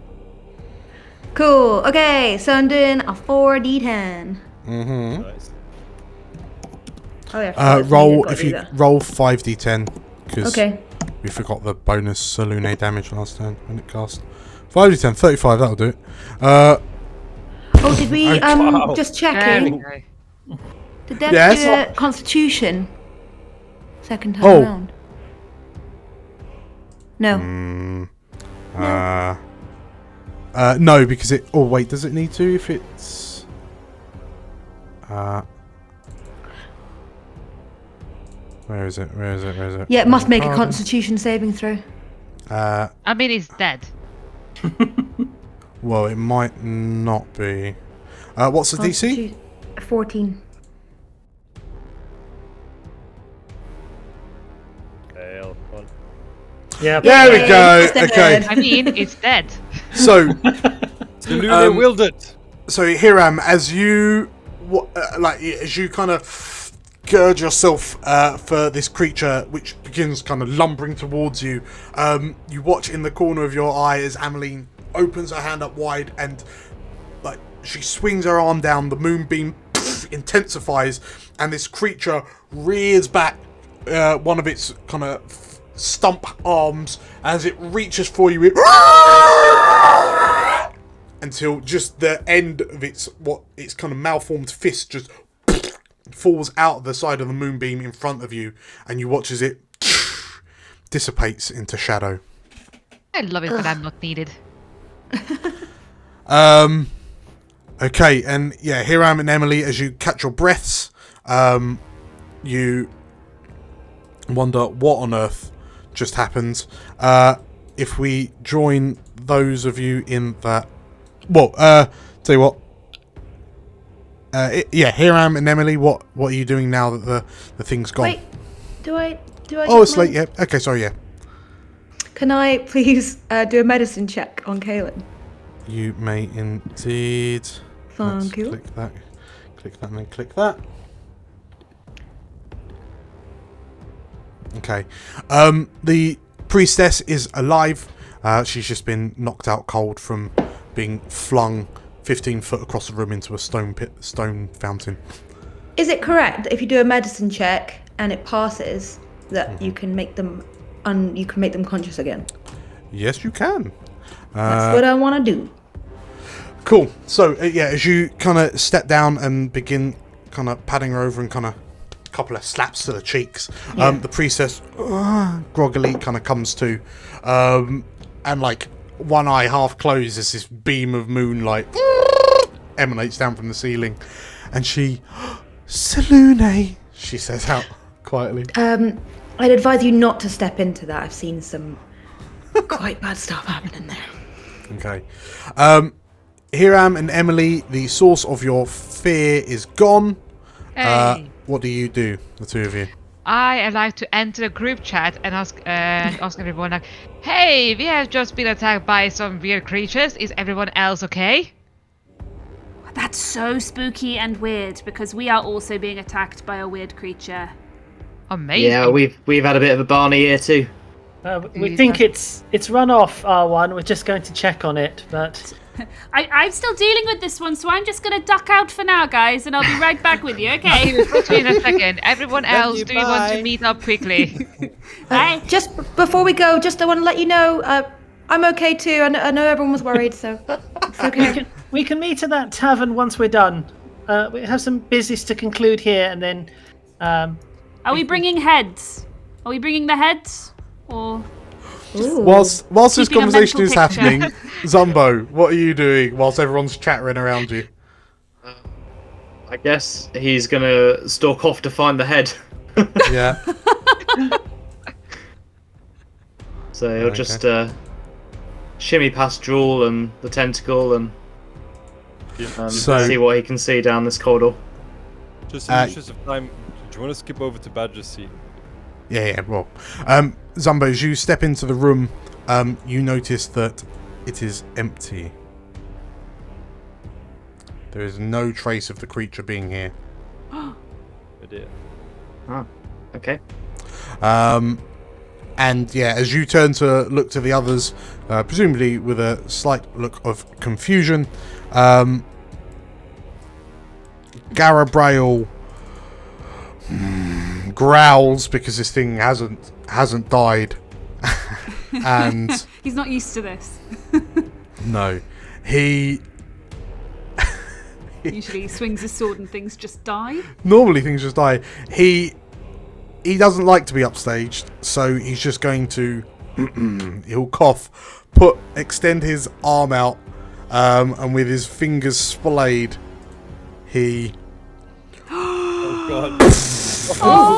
Cool. Okay, so I'm doing a 4d10. Mm-hmm. Nice. Oh yeah. Roll if you roll 5d10 because Okay. we forgot the bonus Selune damage last time when it cast. 5d10, 35. That'll do it. Oh, did we wow. just There we checking? go. Did Dev Yes. do a Constitution? Second time Oh. around. No. No, because it. Oh wait, does it need to if it's? Where is it? Where is it? Where is it? Yeah, it must make a Constitution saving throw. I mean, it's dead. Well, it might not be. What's the DC? 14. Fail. One. Yeah. There we Yay, go. it's dead. Okay. I mean, it's dead. So, Selune willed it. so Hiram, as you as you kind of gird yourself for this creature, which begins kind of lumbering towards you, you watch in the corner of your eye as Ameline opens her hand up wide and like she swings her arm down. The moonbeam intensifies, and this creature rears back one of its kind of stump arms as it reaches for you. Until just the end of its kind of malformed fist just falls out of the side of the moonbeam in front of you, and you watch as it dissipates into shadow. I love it when I'm not needed. Okay, and yeah, Hiram and Emily, as you catch your breaths, you wonder what on earth just happened. If we join those of you in that, well, tell you what. Hiram and Emily, what are you doing now that the thing's gone? Wait, do I? Oh, it's late. Yeah. Okay. Sorry. Yeah. Can I please do a medicine check on Kaelin? You may indeed. Let's Thank you. Click that, and then click that. Okay. The priestess is alive. She's just been knocked out cold from being flung 15 foot across the room into a stone fountain. Is it correct that if you do a medicine check and it passes, that you can make them conscious again. Yes, you can. That's what I want to do. Cool. So, as you kind of step down and begin kind of patting her over and kind of a couple of slaps to the cheeks, the priestess groggily kind of comes to, and like one eye half closed as this beam of moonlight emanates down from the ceiling, and she, Selune, she says out quietly. I'd advise you not to step into that. I've seen some quite bad stuff happening there. Okay. Hiram and Emily, the source of your fear is gone. Hey. What do you do, the two of you? I like to enter the group chat and ask everyone like, hey, we have just been attacked by some weird creatures. Is everyone else okay? That's so spooky and weird because we are also being attacked by a weird creature. Amazing. Yeah, we've had a bit of a Barney here too. We think it's run off, R1. We're just going to check on it, but... I'm still dealing with this one, so I'm just going to duck out for now, guys, and I'll be right back with you, okay? We'll talk to you in a second. Everyone else, do you want to meet up quickly? Bye. Just before we go, I want to let you know I'm okay too. I know everyone was worried, so it's okay. We can meet at that tavern once we're done. We have some business to conclude here, and then... Are we bringing heads? Are we bringing the heads? Or... Whilst this Keeping a conversation is mental picture. happening, Zumbo, what are you doing whilst everyone's chattering around you? I guess he's gonna stalk off to find the head. Yeah. So he'll just shimmy past Drool and the tentacle and So- see what he can see down this corridor. Just in the interest of time, do you want to skip over to Badger's seat? Yeah, well. Zumbo, as you step into the room, you notice that it is empty. There is no trace of the creature being here. Oh dear. Ah, okay. And yeah, as you turn to look to the others, presumably with a slight look of confusion, Garabrail growls because this thing hasn't died, and He's not used to this. no, he Usually he swings his sword and things just die. normally things just die. He doesn't like to be upstaged, so he's just going to he'll cough, extend his arm out, and with his fingers splayed, he God.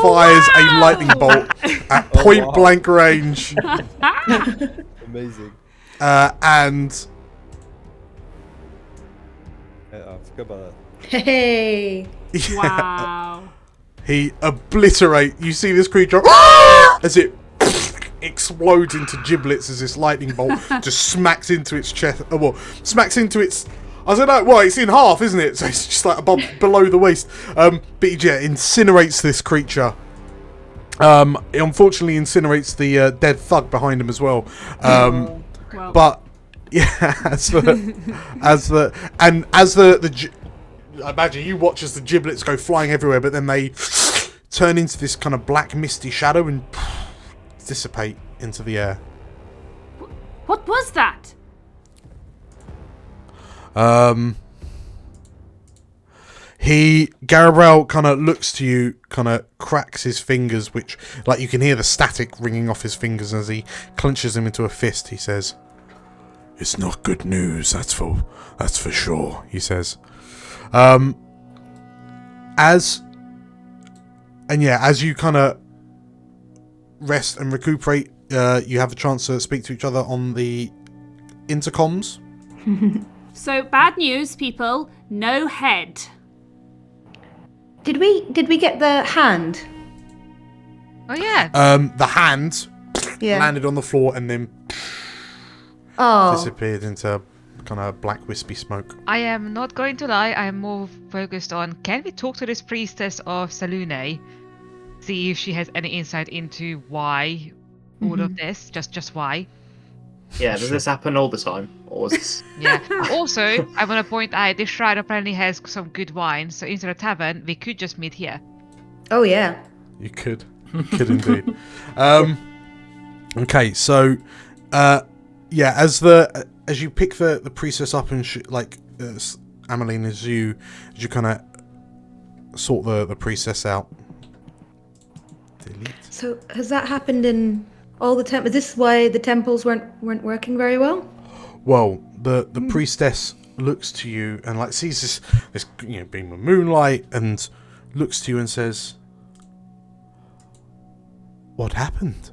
fires a lightning bolt at point blank range, Amazing. and I forgot about that. Hey. Wow. he obliterate. You see this creature as it explodes into giblets as this lightning bolt just smacks into its chest. Smacks into its. I don't know. Well, it's in half, isn't it? So it's just like below the waist. But yeah, incinerates this creature. It unfortunately incinerates the dead thug behind him as well. Well. But yeah, I imagine you watch as the giblets go flying everywhere, but then they turn into this kind of black misty shadow and dissipate into the air. What was that? Garabrel kind of looks to you, kind of cracks his fingers, which, like, you can hear the static ringing off his fingers as he clenches them into a fist. He says, "It's not good news, that's for sure," he says. As you kind of rest and recuperate, you have a chance to speak to each other on the intercoms. So bad news, people. No head. Did we get the hand? Oh yeah. The hand Yeah. landed on the floor and then Oh. disappeared into kind of black wispy smoke. I am not going to lie, I am more focused on, can we talk to this priestess of Selune? See if she has any insight into why all of this, just why. Yeah, does this happen all the time? Or is this... Yeah. Also, I want to point out, this shrine apparently has some good wine, so instead of tavern, we could just meet here. Oh yeah. You could. Could indeed. Okay, so as you pick the priestess up and Ameline, as you kind of sort the priestess out. Delete. So has that happened in all the temples? Is this why the temples weren't working very well? Well, the priestess looks to you and sees this beam of moonlight and looks to you and says, "What happened?"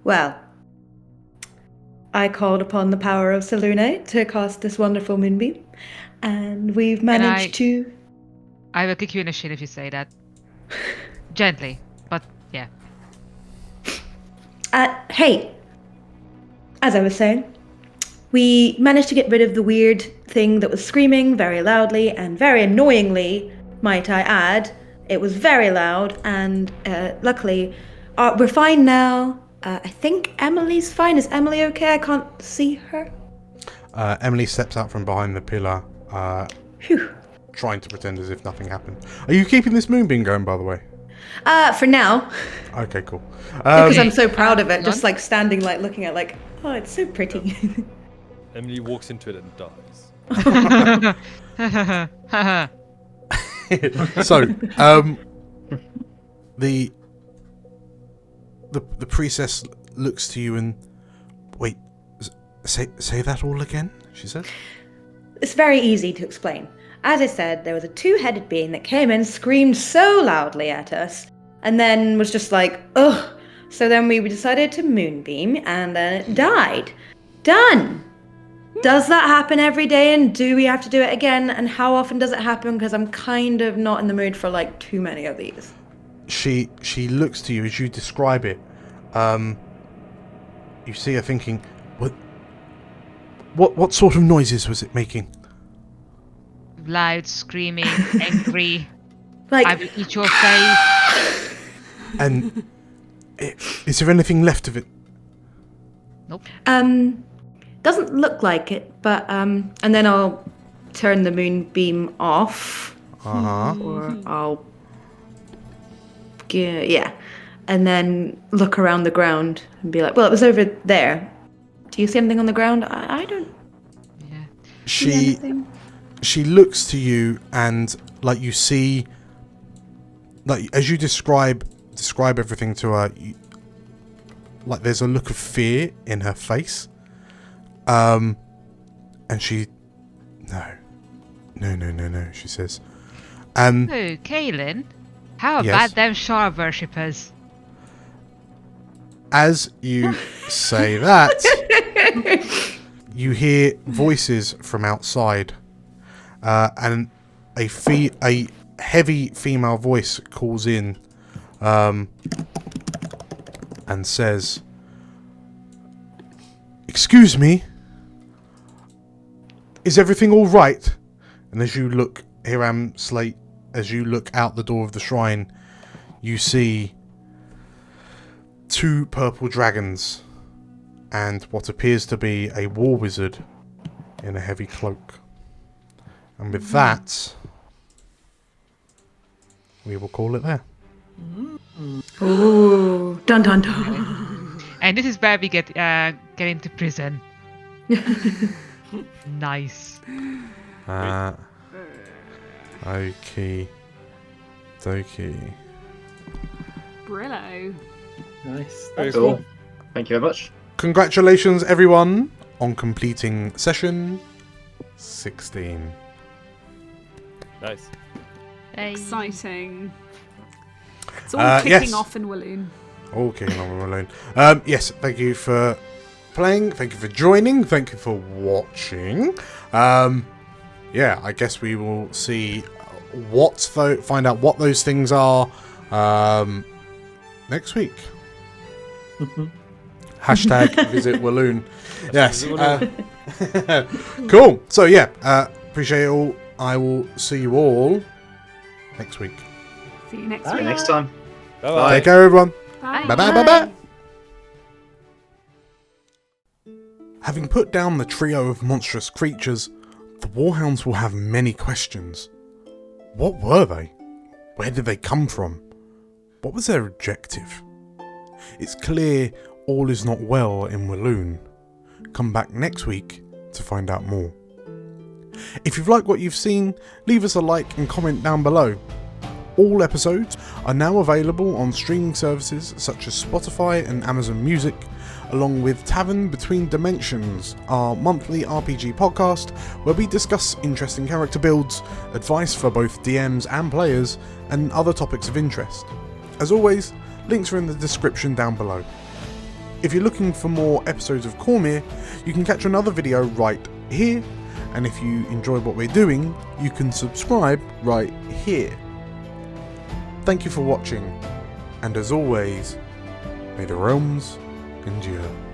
Well, I called upon the power of Selune to cast this wonderful moonbeam, and we've managed to... I will kick you in the shin if you say that. Gently, but yeah. Hey, as I was saying, we managed to get rid of the weird thing that was screaming very loudly and very annoyingly, might I add. It was very loud, and luckily, we're fine now. I think Emily's fine. Is Emily okay? I can't see her. Emily steps out from behind the pillar, trying to pretend as if nothing happened. Are you keeping this moonbeam going, by the way? For now. Okay, cool. Because I'm so proud of it, just standing, looking at, oh, it's so pretty. Emily walks into it and dies. So, the priestess looks to you and wait. Say that all again. She says. It's very easy to explain. As I said, there was a two-headed being that came in, screamed so loudly at us, and then was just ugh. So then we decided to moonbeam, and then it died. Done. Does that happen every day, and do we have to do it again? And how often does it happen? Because I'm kind of not in the mood for too many of these. She looks to you as you describe it. You see her thinking, what sort of noises was it making? Loud, screaming, angry. I will eat your face. And is there anything left of it? Nope. Doesn't look like it, but and then I'll turn the moonbeam off. Or I'll and then look around the ground and be well, it was over there. Do you see anything on the ground? I don't. Yeah. See anything. She looks to you and you see, as you describe everything to her, there's a look of fear in her face. And she, no, she says. Oh, Kaelin, how about them Shar worshippers? As you say that, you hear voices from outside, and a heavy female voice calls in, and says, "Excuse me, is everything all right?" And as you look, Hiram Slate, as you look out the door of the shrine, you see two purple dragons and what appears to be a war wizard in a heavy cloak. And with that, we will call it there. Ooh, dun dun dun. And this is where we get into prison. Nice. Okie dokie. Brillo. Nice. Very That's cool. cool. Thank you very much. Congratulations, everyone, on completing session 16. Nice. Exciting. It's all kicking off in Wheloon. All kicking off in Wheloon. Yes, thank you for playing. Thank you for joining. Thank you for watching. Yeah, I guess we will see find out what those things are next week. Hashtag visit Wheloon. Yes. Cool. So yeah, appreciate it all. I will see you all next week. See you next Bye. week. Next time. Bye-bye. Take care, everyone. Bye. Bye bye bye bye. Having put down the trio of monstrous creatures, the Warhounds will have many questions. What were they? Where did they come from? What was their objective? It's clear all is not well in Wheloon. Come back next week to find out more. If you've liked what you've seen, leave us a like and comment down below. All episodes are now available on streaming services such as Spotify and Amazon Music, along with Tavern Between Dimensions, our monthly RPG podcast where we discuss interesting character builds, advice for both DMs and players, and other topics of interest. As always, links are in the description down below. If you're looking for more episodes of Cormyr, you can catch another video right here, and if you enjoy what we're doing, you can subscribe right here. Thank you for watching, and as always, may the realms endure.